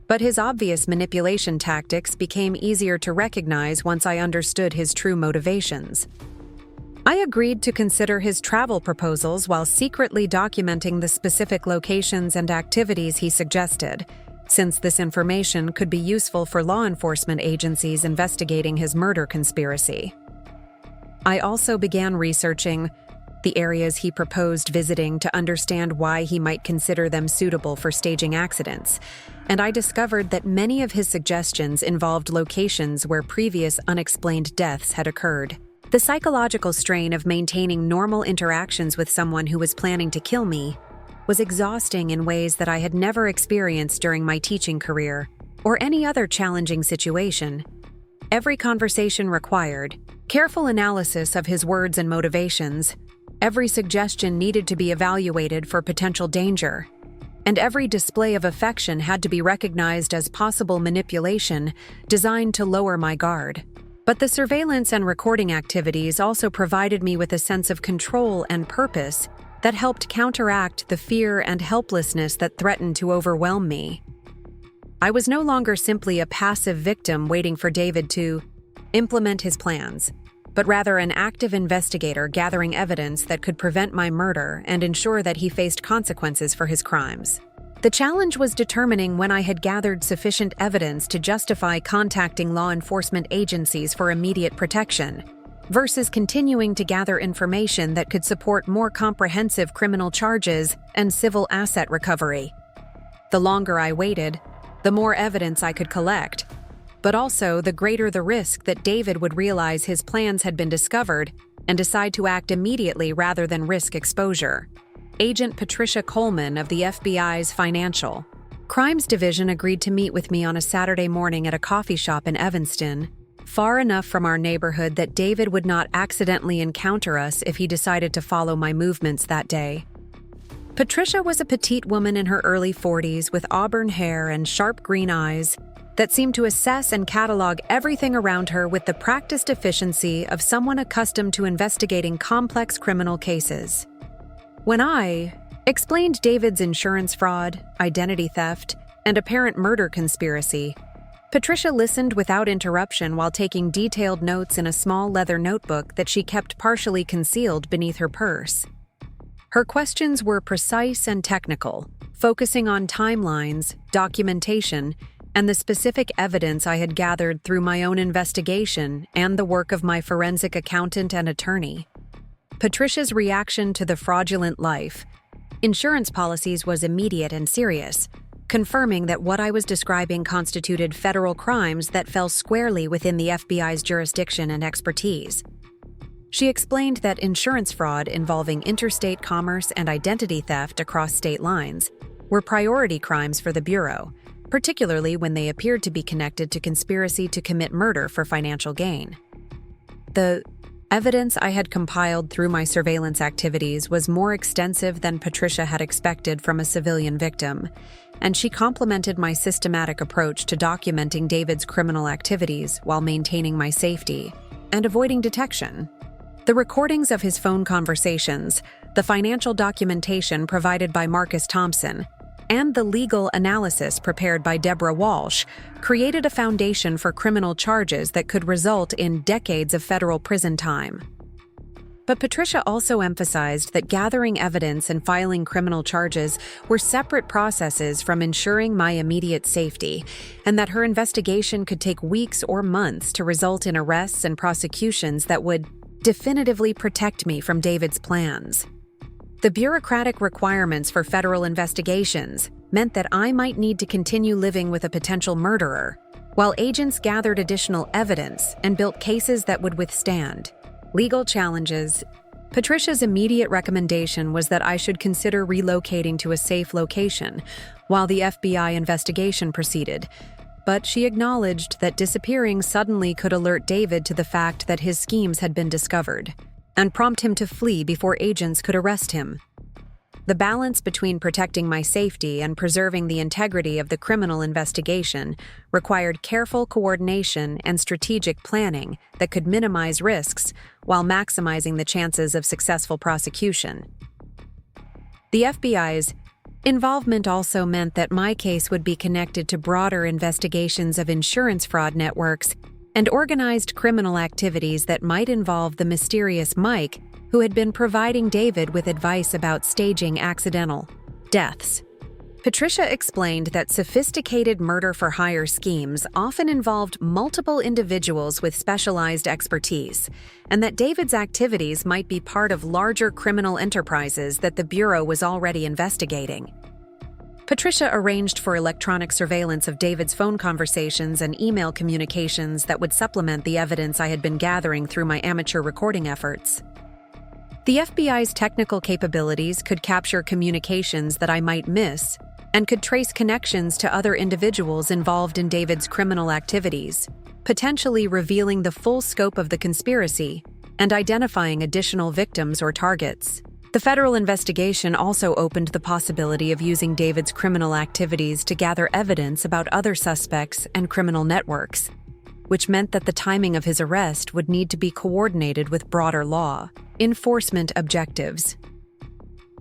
[SPEAKER 1] But his obvious manipulation tactics became easier to recognize once I understood his true motivations. I agreed to consider his travel proposals while secretly documenting the specific locations and activities he suggested, since this information could be useful for law enforcement agencies investigating his murder conspiracy. I also began researching the areas he proposed visiting to understand why he might consider them suitable for staging accidents, and I discovered that many of his suggestions involved locations where previous unexplained deaths had occurred. The psychological strain of maintaining normal interactions with someone who was planning to kill me was exhausting in ways that I had never experienced during my teaching career or any other challenging situation. Every conversation required careful analysis of his words and motivations. Every suggestion needed to be evaluated for potential danger, and every display of affection had to be recognized as possible manipulation designed to lower my guard. But the surveillance and recording activities also provided me with a sense of control and purpose that helped counteract the fear and helplessness that threatened to overwhelm me. I was no longer simply a passive victim waiting for David to implement his plans, but rather an active investigator gathering evidence that could prevent my murder and ensure that he faced consequences for his crimes. The challenge was determining when I had gathered sufficient evidence to justify contacting law enforcement agencies for immediate protection, versus continuing to gather information that could support more comprehensive criminal charges and civil asset recovery. The longer I waited, the more evidence I could collect, but also the greater the risk that David would realize his plans had been discovered and decide to act immediately rather than risk exposure. Agent Patricia Coleman of the FBI's Financial Crimes Division agreed to meet with me on a Saturday morning at a coffee shop in Evanston, far enough from our neighborhood that David would not accidentally encounter us if he decided to follow my movements that day. Patricia was a petite woman in her early 40s with auburn hair and sharp green eyes that seemed to assess and catalog everything around her with the practiced efficiency of someone accustomed to investigating complex criminal cases. When I explained David's insurance fraud, identity theft, and apparent murder conspiracy, Patricia listened without interruption while taking detailed notes in a small leather notebook that she kept partially concealed beneath her purse. Her questions were precise and technical, focusing on timelines, documentation, and the specific evidence I had gathered through my own investigation and the work of my forensic accountant and attorney. Patricia's reaction to the fraudulent life insurance policies was immediate and serious, confirming that what I was describing constituted federal crimes that fell squarely within the FBI's jurisdiction and expertise. She explained that insurance fraud involving interstate commerce and identity theft across state lines were priority crimes for the Bureau, particularly when they appeared to be connected to conspiracy to commit murder for financial gain. The evidence I had compiled through my surveillance activities was more extensive than Patricia had expected from a civilian victim, and she complimented my systematic approach to documenting David's criminal activities while maintaining my safety and avoiding detection. The recordings of his phone conversations, the financial documentation provided by Marcus Thompson, and the legal analysis prepared by Deborah Walsh created a foundation for criminal charges that could result in decades of federal prison time. But Patricia also emphasized that gathering evidence and filing criminal charges were separate processes from ensuring my immediate safety, and that her investigation could take weeks or months to result in arrests and prosecutions that would definitively protect me from David's plans. The bureaucratic requirements for federal investigations meant that I might need to continue living with a potential murderer, while agents gathered additional evidence and built cases that would withstand legal challenges. Patricia's immediate recommendation was that I should consider relocating to a safe location while the FBI investigation proceeded, but she acknowledged that disappearing suddenly could alert David to the fact that his schemes had been discovered and prompt him to flee before agents could arrest him. The balance between protecting my safety and preserving the integrity of the criminal investigation required careful coordination and strategic planning that could minimize risks while maximizing the chances of successful prosecution. The FBI's involvement also meant that my case would be connected to broader investigations of insurance fraud networks and organized criminal activities that might involve the mysterious Mike who had been providing David with advice about staging accidental deaths. Patricia explained that sophisticated murder-for-hire schemes often involved multiple individuals with specialized expertise, and that David's activities might be part of larger criminal enterprises that the Bureau was already investigating. Patricia arranged for electronic surveillance of David's phone conversations and email communications that would supplement the evidence I had been gathering through my amateur recording efforts. The FBI's technical capabilities could capture communications that I might miss and could trace connections to other individuals involved in David's criminal activities, potentially revealing the full scope of the conspiracy and identifying additional victims or targets. The federal investigation also opened the possibility of using David's criminal activities to gather evidence about other suspects and criminal networks, which meant that the timing of his arrest would need to be coordinated with broader law enforcement objectives.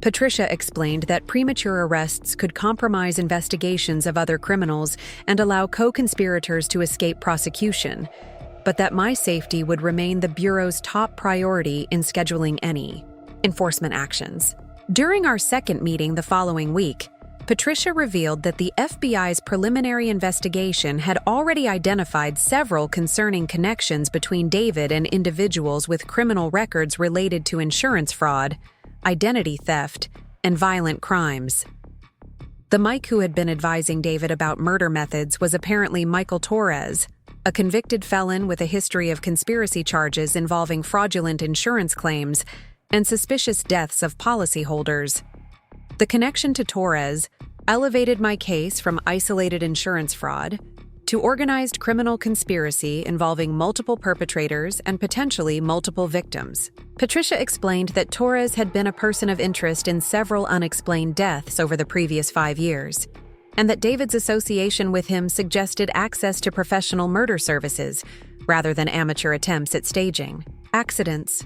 [SPEAKER 1] Patricia explained that premature arrests could compromise investigations of other criminals and allow co-conspirators to escape prosecution, but that my safety would remain the Bureau's top priority in scheduling any enforcement actions. During our second meeting the following week, Patricia revealed that the FBI's preliminary investigation had already identified several concerning connections between David and individuals with criminal records related to insurance fraud, identity theft, and violent crimes. The Mike who had been advising David about murder methods was apparently Michael Torres, a convicted felon with a history of conspiracy charges involving fraudulent insurance claims and suspicious deaths of policyholders. The connection to Torres elevated my case from isolated insurance fraud to organized criminal conspiracy involving multiple perpetrators and potentially multiple victims. Patricia explained that Torres had been a person of interest in several unexplained deaths over the previous 5 years, and that David's association with him suggested access to professional murder services rather than amateur attempts at staging accidents.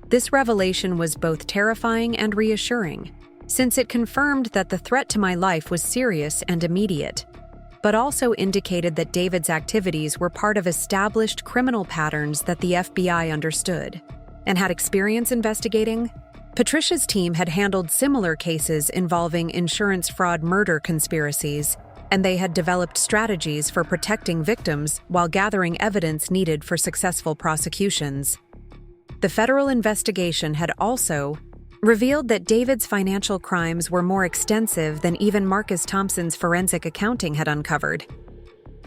[SPEAKER 1] This revelation was both terrifying and reassuring, since it confirmed that the threat to my life was serious and immediate, but also indicated that David's activities were part of established criminal patterns that the FBI understood and had experience investigating. Patricia's team had handled similar cases involving insurance fraud murder conspiracies, and they had developed strategies for protecting victims while gathering evidence needed for successful prosecutions. The federal investigation had also revealed that David's financial crimes were more extensive than even Marcus Thompson's forensic accounting had uncovered.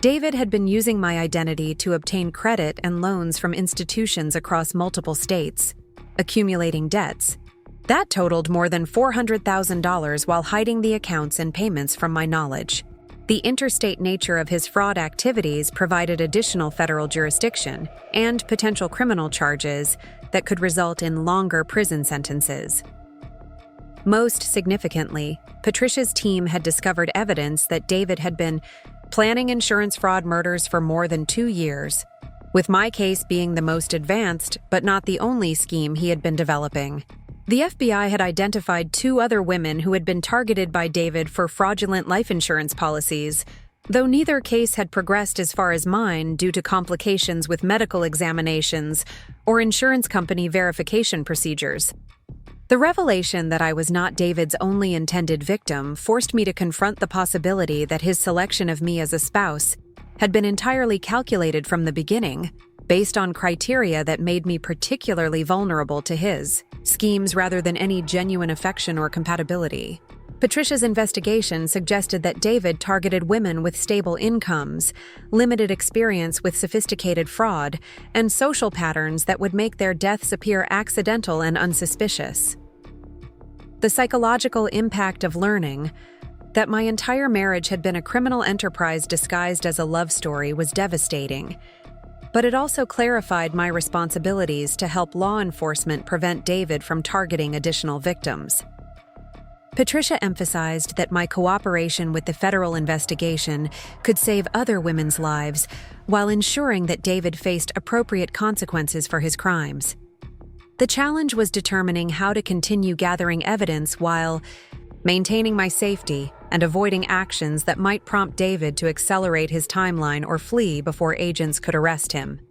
[SPEAKER 1] David had been using my identity to obtain credit and loans from institutions across multiple states, accumulating debts that totaled more than $400,000 while hiding the accounts and payments from my knowledge. The interstate nature of his fraud activities provided additional federal jurisdiction and potential criminal charges that could result in longer prison sentences. Most significantly, Patricia's team had discovered evidence that David had been planning insurance fraud murders for more than 2 years, with my case being the most advanced but not the only scheme he had been developing. The FBI had identified 2 other women who had been targeted by David for fraudulent life insurance policies, though neither case had progressed as far as mine due to complications with medical examinations or insurance company verification procedures. The revelation that I was not David's only intended victim forced me to confront the possibility that his selection of me as a spouse had been entirely calculated from the beginning, based on criteria that made me particularly vulnerable to his schemes rather than any genuine affection or compatibility. Patricia's investigation suggested that David targeted women with stable incomes, limited experience with sophisticated fraud, and social patterns that would make their deaths appear accidental and unsuspicious. The psychological impact of learning that my entire marriage had been a criminal enterprise disguised as a love story was devastating, but it also clarified my responsibilities to help law enforcement prevent David from targeting additional victims. Patricia emphasized that my cooperation with the federal investigation could save other women's lives while ensuring that David faced appropriate consequences for his crimes. The challenge was determining how to continue gathering evidence while maintaining my safety and avoiding actions that might prompt David to accelerate his timeline or flee before agents could arrest him.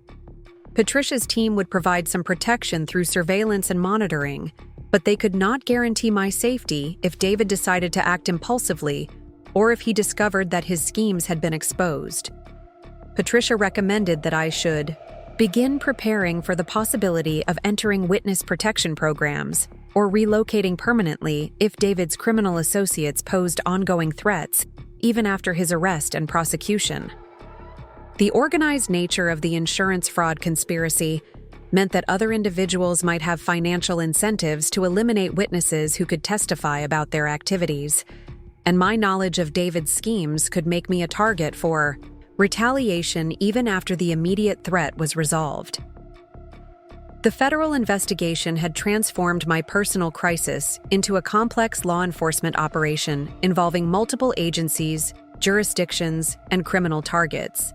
[SPEAKER 1] Patricia's team would provide some protection through surveillance and monitoring, but they could not guarantee my safety if David decided to act impulsively or if he discovered that his schemes had been exposed. Patricia recommended that I should begin preparing for the possibility of entering witness protection programs or relocating permanently if David's criminal associates posed ongoing threats, even after his arrest and prosecution. The organized nature of the insurance fraud conspiracy meant that other individuals might have financial incentives to eliminate witnesses who could testify about their activities, and my knowledge of David's schemes could make me a target for retaliation even after the immediate threat was resolved. The federal investigation had transformed my personal crisis into a complex law enforcement operation involving multiple agencies, jurisdictions, and criminal targets.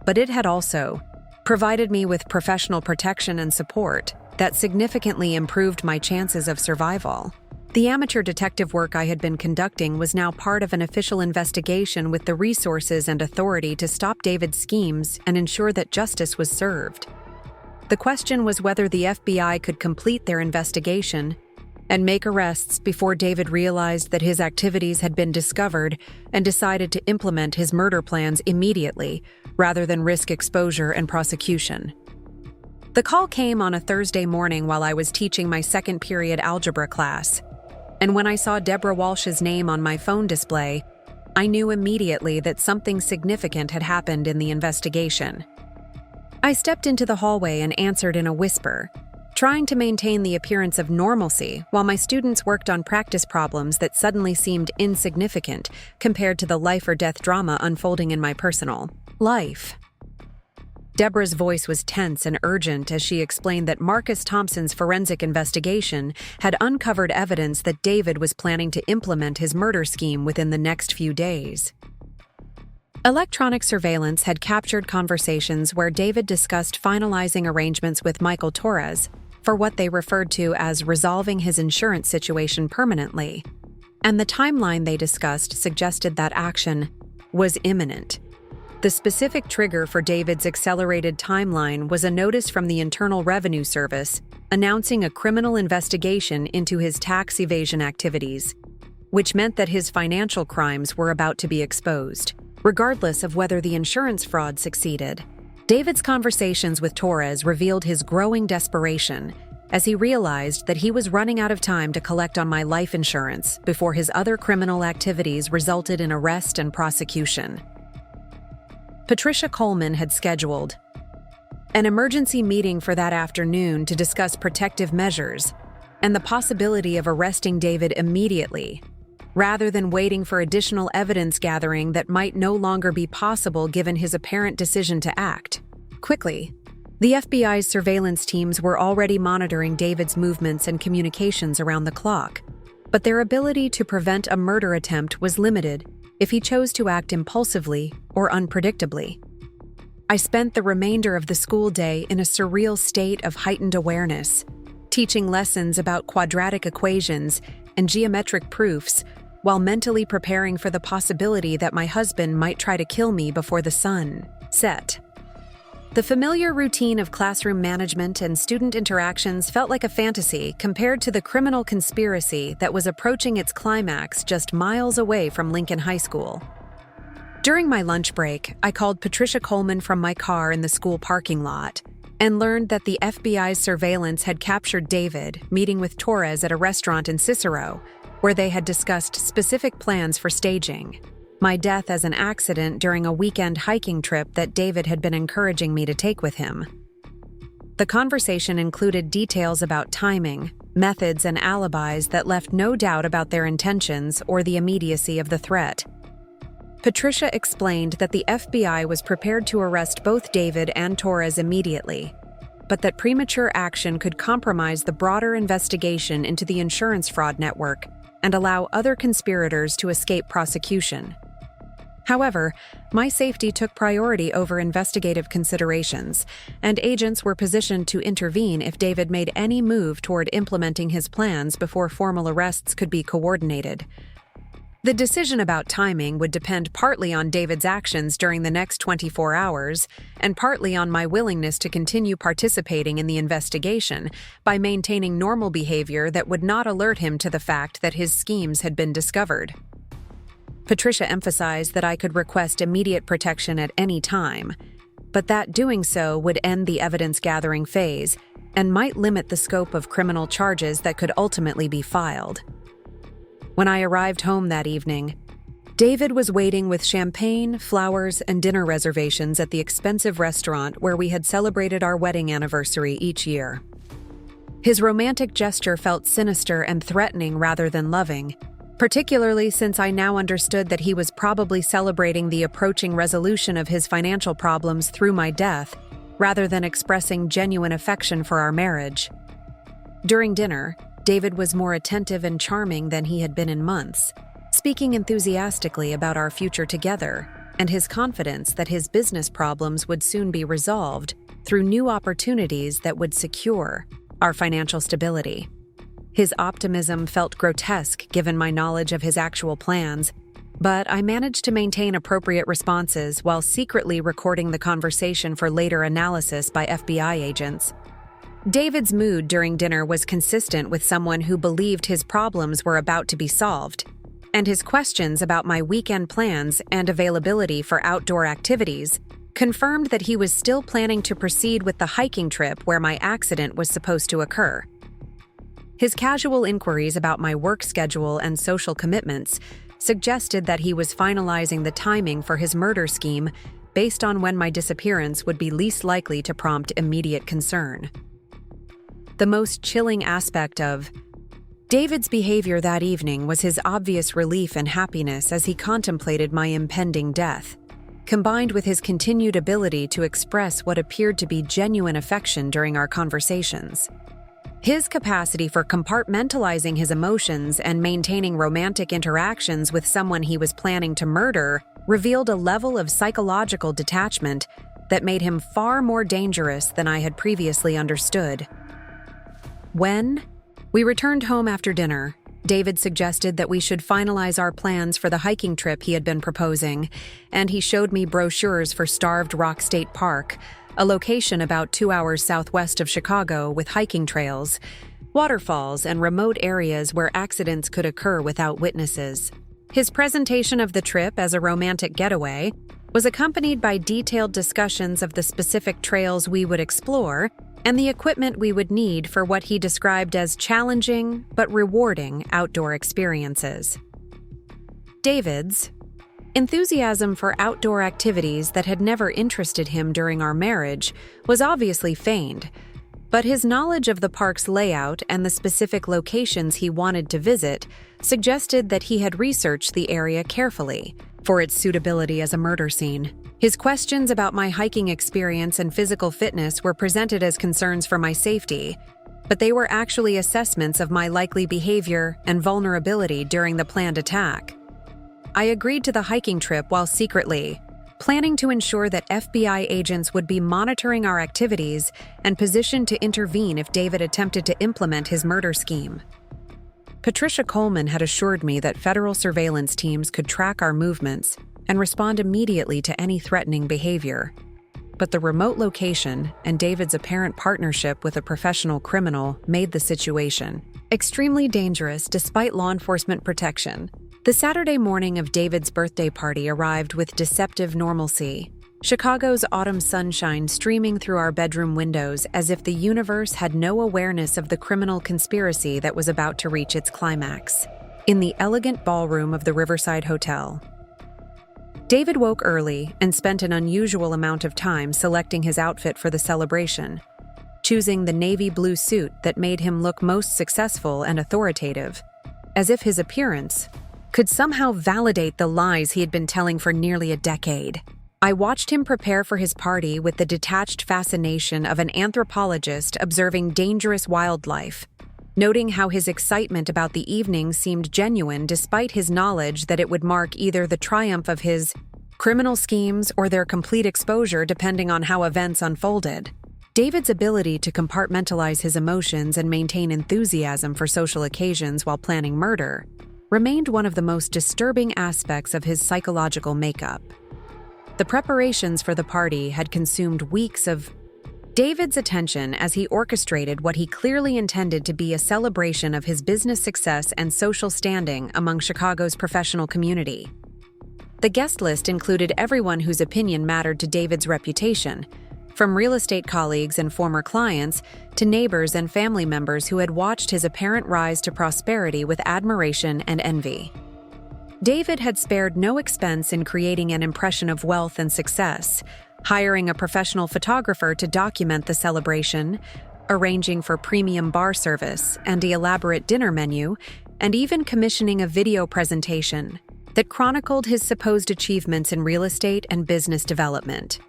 [SPEAKER 1] But it had also provided me with professional protection and support that significantly improved my chances of survival. The amateur detective work I had been conducting was now part of an official investigation with the resources and authority to stop David's schemes and ensure that justice was served. The question was whether the FBI could complete their investigation and make arrests before David realized that his activities had been discovered and decided to implement his murder plans immediately, rather than risk exposure and prosecution. The call came on a Thursday morning while I was teaching my second period algebra class, and when I saw Deborah Walsh's name on my phone display, I knew immediately that something significant had happened in the investigation. I stepped into the hallway and answered in a whisper, trying to maintain the appearance of normalcy while my students worked on practice problems that suddenly seemed insignificant compared to the life or death drama unfolding in my personal life. Deborah's voice was tense and urgent as she explained that Marcus Thompson's forensic investigation had uncovered evidence that David was planning to implement his murder scheme within the next few days. Electronic surveillance had captured conversations where David discussed finalizing arrangements with Michael Torres for what they referred to as resolving his insurance situation permanently, and the timeline they discussed suggested that action was imminent. The specific trigger for David's accelerated timeline was a notice from the Internal Revenue Service announcing a criminal investigation into his tax evasion activities, which meant that his financial crimes were about to be exposed, regardless of whether the insurance fraud succeeded. David's conversations with Torres revealed his growing desperation as he realized that he was running out of time to collect on my life insurance before his other criminal activities resulted in arrest and prosecution. Patricia Coleman had scheduled an emergency meeting for that afternoon to discuss protective measures and the possibility of arresting David immediately, rather than waiting for additional evidence gathering that might no longer be possible given his apparent decision to act quickly. The FBI's surveillance teams were already monitoring David's movements and communications around the clock, but their ability to prevent a murder attempt was limited if he chose to act impulsively or unpredictably. I spent the remainder of the school day in a surreal state of heightened awareness, teaching lessons about quadratic equations and geometric proofs while mentally preparing for the possibility that my husband might try to kill me before the sun set. The familiar routine of classroom management and student interactions felt like a fantasy compared to the criminal conspiracy that was approaching its climax just miles away from Lincoln High School. During my lunch break, I called Patricia Coleman from my car in the school parking lot and learned that the FBI's surveillance had captured David meeting with Torres at a restaurant in Cicero, where they had discussed specific plans for staging my death as an accident during a weekend hiking trip that David had been encouraging me to take with him. The conversation included details about timing, methods, and alibis that left no doubt about their intentions or the immediacy of the threat. Patricia explained that the FBI was prepared to arrest both David and Torres immediately, but that premature action could compromise the broader investigation into the insurance fraud network and allow other conspirators to escape prosecution. However, my safety took priority over investigative considerations, and agents were positioned to intervene if David made any move toward implementing his plans before formal arrests could be coordinated. The decision about timing would depend partly on David's actions during the next 24 hours and partly on my willingness to continue participating in the investigation by maintaining normal behavior that would not alert him to the fact that his schemes had been discovered. Patricia emphasized that I could request immediate protection at any time, but that doing so would end the evidence-gathering phase and might limit the scope of criminal charges that could ultimately be filed. When I arrived home that evening, David was waiting with champagne, flowers, and dinner reservations at the expensive restaurant where we had celebrated our wedding anniversary each year. His romantic gesture felt sinister and threatening rather than loving, particularly since I now understood that he was probably celebrating the approaching resolution of his financial problems through my death, rather than expressing genuine affection for our marriage. During dinner, David was more attentive and charming than he had been in months, speaking enthusiastically about our future together and his confidence that his business problems would soon be resolved through new opportunities that would secure our financial stability. His optimism felt grotesque given my knowledge of his actual plans, but I managed to maintain appropriate responses while secretly recording the conversation for later analysis by FBI agents. David's mood during dinner was consistent with someone who believed his problems were about to be solved, and his questions about my weekend plans and availability for outdoor activities confirmed that he was still planning to proceed with the hiking trip where my accident was supposed to occur. His casual inquiries about my work schedule and social commitments suggested that he was finalizing the timing for his murder scheme based on when my disappearance would be least likely to prompt immediate concern. The most chilling aspect of David's behavior that evening was his obvious relief and happiness as he contemplated my impending death. combined with his continued ability to express what appeared to be genuine affection during our conversations. His capacity for compartmentalizing his emotions and maintaining romantic interactions with someone he was planning to murder revealed a level of psychological detachment that made him far more dangerous than I had previously understood. When we returned home after dinner, David suggested that we should finalize our plans for the hiking trip he had been proposing, and he showed me brochures for Starved Rock State Park, a location about 2 hours southwest of Chicago with hiking trails, waterfalls, and remote areas where accidents could occur without witnesses. His presentation of the trip as a romantic getaway was accompanied by detailed discussions of the specific trails we would explore and the equipment we would need for what he described as challenging but rewarding outdoor experiences. David's enthusiasm for outdoor activities that had never interested him during our marriage was obviously feigned, but his knowledge of the park's layout and the specific locations he wanted to visit suggested that he had researched the area carefully for its suitability as a murder scene. His questions about my hiking experience and physical fitness were presented as concerns for my safety, but they were actually assessments of my likely behavior and vulnerability during the planned attack. I agreed to the hiking trip while secretly planning to ensure that FBI agents would be monitoring our activities and positioned to intervene if David attempted to implement his murder scheme. Patricia Coleman had assured me that federal surveillance teams could track our movements and respond immediately to any threatening behavior. But the remote location and David's apparent partnership with a professional criminal made the situation extremely dangerous despite law enforcement protection. The Saturday morning of David's birthday party arrived with deceptive normalcy, Chicago's autumn sunshine streaming through our bedroom windows as if the universe had no awareness of the criminal conspiracy that was about to reach its climax. In the elegant ballroom of the Riverside Hotel, David woke early and spent an unusual amount of time selecting his outfit for the celebration, choosing the navy blue suit that made him look most successful and authoritative, as if his appearance could somehow validate the lies he had been telling for nearly a decade. I watched him prepare for his party with the detached fascination of an anthropologist observing dangerous wildlife, noting how his excitement about the evening seemed genuine despite his knowledge that it would mark either the triumph of his criminal schemes or their complete exposure depending on how events unfolded. David's ability to compartmentalize his emotions and maintain enthusiasm for social occasions while planning murder remained one of the most disturbing aspects of his psychological makeup. The preparations for the party had consumed weeks of David's attention as he orchestrated what he clearly intended to be a celebration of his business success and social standing among Chicago's professional community. The guest list included everyone whose opinion mattered to David's reputation, from real estate colleagues and former clients to neighbors and family members who had watched his apparent rise to prosperity with admiration and envy. David had spared no expense in creating an impression of wealth and success, hiring a professional photographer to document the celebration, arranging for premium bar service and the elaborate dinner menu, and even commissioning a video presentation that chronicled his supposed achievements in real estate and business development.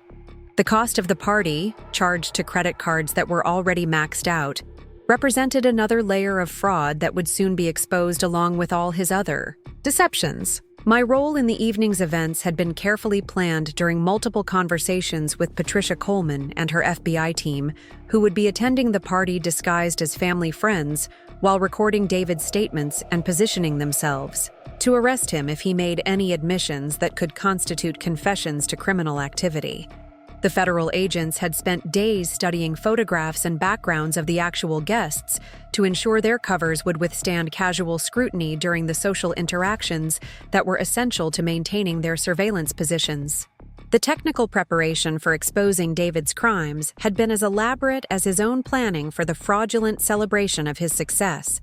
[SPEAKER 1] The cost of the party, charged to credit cards that were already maxed out, represented another layer of fraud that would soon be exposed along with all his other deceptions. My role in the evening's events had been carefully planned during multiple conversations with Patricia Coleman and her FBI team, who would be attending the party disguised as family friends while recording David's statements and positioning themselves to arrest him if he made any admissions that could constitute confessions to criminal activity. The federal agents had spent days studying photographs and backgrounds of the actual guests to ensure their covers would withstand casual scrutiny during the social interactions that were essential to maintaining their surveillance positions. The technical preparation for exposing David's crimes had been as elaborate as his own planning for the fraudulent celebration of his success.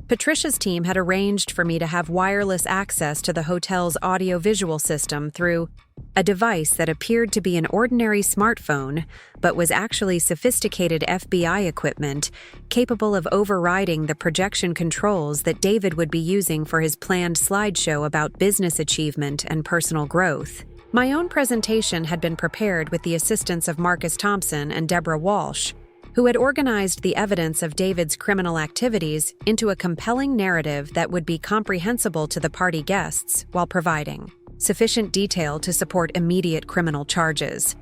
[SPEAKER 1] Patricia's team had arranged for me to have wireless access to the hotel's audio-visual system through a device that appeared to be an ordinary smartphone, but was actually sophisticated FBI equipment capable of overriding the projection controls that David would be using for his planned slideshow about business achievement and personal growth. My own presentation had been prepared with the assistance of Marcus Thompson and Deborah Walsh, who had organized the evidence of David's criminal activities into a compelling narrative that would be comprehensible to the party guests while providing sufficient detail to support immediate criminal charges.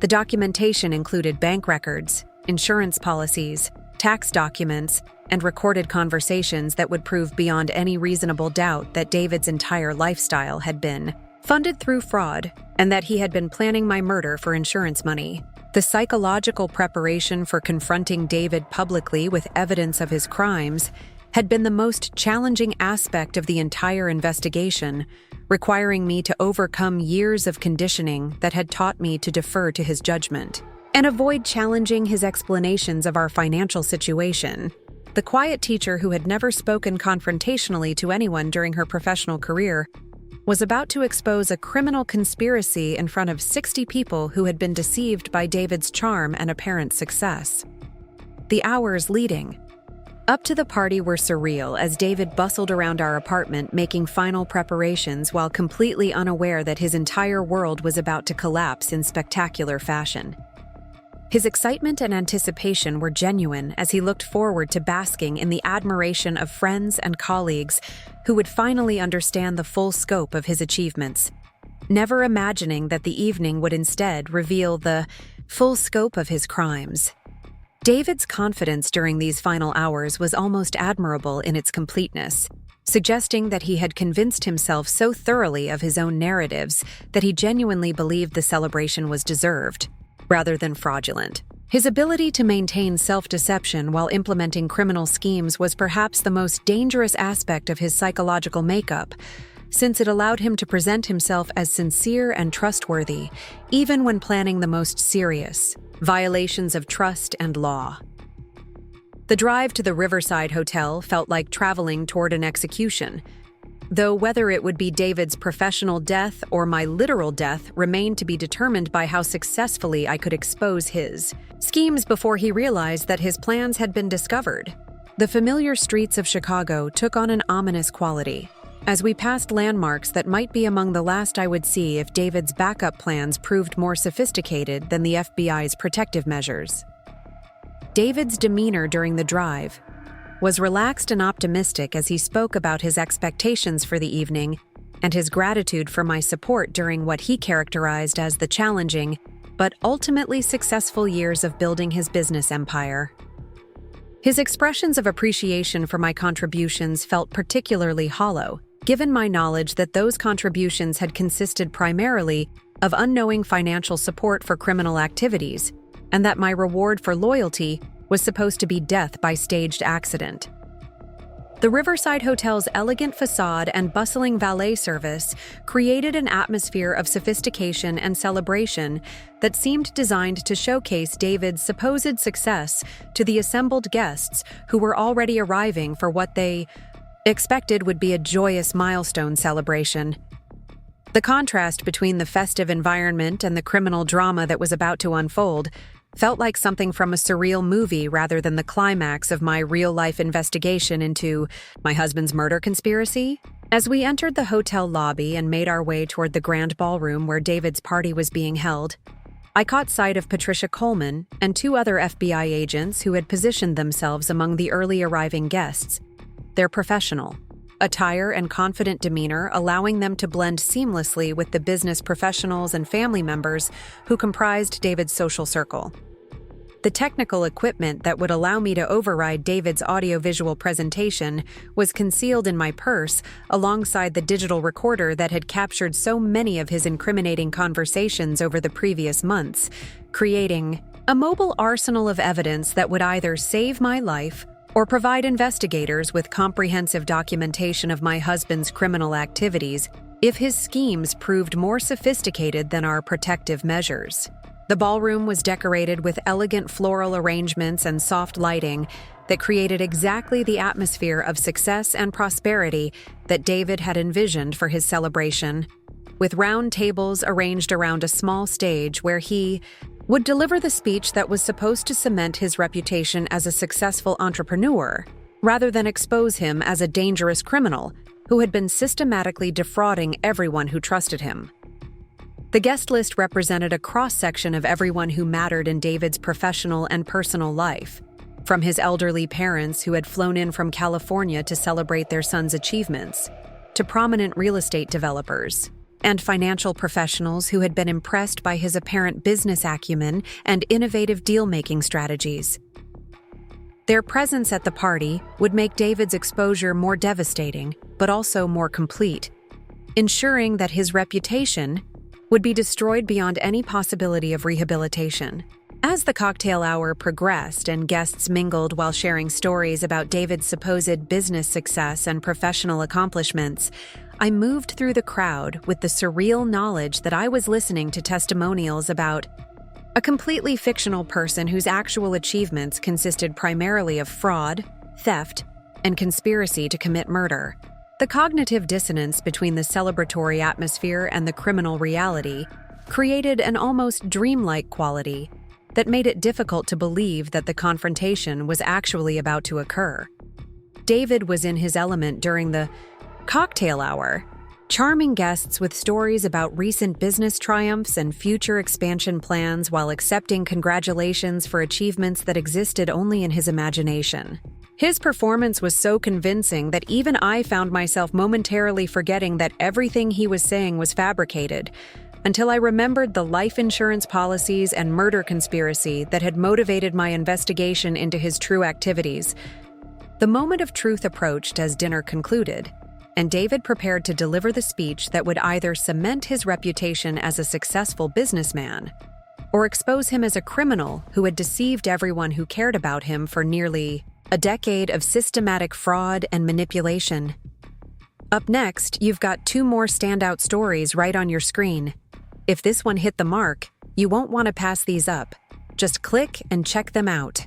[SPEAKER 1] The documentation included bank records, insurance policies, tax documents, and recorded conversations that would prove beyond any reasonable doubt that David's entire lifestyle had been funded through fraud and that he had been planning my murder for insurance money. The psychological preparation for confronting David publicly with evidence of his crimes had been the most challenging aspect of the entire investigation, requiring me to overcome years of conditioning that had taught me to defer to his judgment and avoid challenging his explanations of our financial situation. The quiet teacher who had never spoken confrontationally to anyone during her professional career was about to expose a criminal conspiracy in front of 60 people who had been deceived by David's charm and apparent success. The hours leading up to the party were surreal as David bustled around our apartment making final preparations while completely unaware that his entire world was about to collapse in spectacular fashion. His excitement and anticipation were genuine as he looked forward to basking in the admiration of friends and colleagues who would finally understand the full scope of his achievements, never imagining that the evening would instead reveal the full scope of his crimes. David's confidence during these final hours was almost admirable in its completeness, suggesting that he had convinced himself so thoroughly of his own narratives that he genuinely believed the celebration was deserved, rather than fraudulent. His ability to maintain self-deception while implementing criminal schemes was perhaps the most dangerous aspect of his psychological makeup, since it allowed him to present himself as sincere and trustworthy, even when planning the most serious violations of trust and law. The drive to the Riverside Hotel felt like traveling toward an execution, though whether it would be David's professional death or my literal death remained to be determined by how successfully I could expose his schemes before he realized that his plans had been discovered. The familiar streets of Chicago took on an ominous quality as we passed landmarks that might be among the last I would see if David's backup plans proved more sophisticated than the FBI's protective measures. David's demeanor during the drive was relaxed and optimistic as he spoke about his expectations for the evening and his gratitude for my support during what he characterized as the challenging but ultimately successful years of building his business empire. His expressions of appreciation for my contributions felt particularly hollow, given my knowledge that those contributions had consisted primarily of unknowing financial support for criminal activities, and that my reward for loyalty was supposed to be death by staged accident. The Riverside Hotel's elegant facade and bustling valet service created an atmosphere of sophistication and celebration that seemed designed to showcase David's supposed success to the assembled guests who were already arriving for what they expected would be a joyous milestone celebration. The contrast between the festive environment and the criminal drama that was about to unfold felt like something from a surreal movie rather than the climax of my real-life investigation into my husband's murder conspiracy. As we entered the hotel lobby and made our way toward the grand ballroom where David's party was being held, I caught sight of Patricia Coleman and two other FBI agents who had positioned themselves among the early arriving guests, their professional attire and confident demeanor allowing them to blend seamlessly with the business professionals and family members who comprised David's social circle. The technical equipment that would allow me to override David's audiovisual presentation was concealed in my purse alongside the digital recorder that had captured so many of his incriminating conversations over the previous months, creating a mobile arsenal of evidence that would either save my life or provide investigators with comprehensive documentation of my husband's criminal activities if his schemes proved more sophisticated than our protective measures. The ballroom was decorated with elegant floral arrangements and soft lighting that created exactly the atmosphere of success and prosperity that David had envisioned for his celebration, with round tables arranged around a small stage where he would deliver the speech that was supposed to cement his reputation as a successful entrepreneur, rather than expose him as a dangerous criminal who had been systematically defrauding everyone who trusted him. The guest list represented a cross-section of everyone who mattered in David's professional and personal life, from his elderly parents who had flown in from California to celebrate their son's achievements, to prominent real estate developers, and financial professionals who had been impressed by his apparent business acumen and innovative deal-making strategies. Their presence at the party would make David's exposure more devastating, but also more complete, ensuring that his reputation would be destroyed beyond any possibility of rehabilitation. As the cocktail hour progressed and guests mingled while sharing stories about David's supposed business success and professional accomplishments, I moved through the crowd with the surreal knowledge that I was listening to testimonials about a completely fictional person whose actual achievements consisted primarily of fraud, theft, and conspiracy to commit murder. The cognitive dissonance between the celebratory atmosphere and the criminal reality created an almost dreamlike quality that made it difficult to believe that the confrontation was actually about to occur. David was in his element during the cocktail hour, charming guests with stories about recent business triumphs and future expansion plans while accepting congratulations for achievements that existed only in his imagination. His performance was so convincing that even I found myself momentarily forgetting that everything he was saying was fabricated, until I remembered the life insurance policies and murder conspiracy that had motivated my investigation into his true activities. The moment of truth approached as dinner concluded, and David prepared to deliver the speech that would either cement his reputation as a successful businessman or expose him as a criminal who had deceived everyone who cared about him for nearly a decade of systematic fraud and manipulation. Up next, you've got 2 more standout stories right on your screen. If this one hit the mark, you won't want to pass these up. Just click and check them out.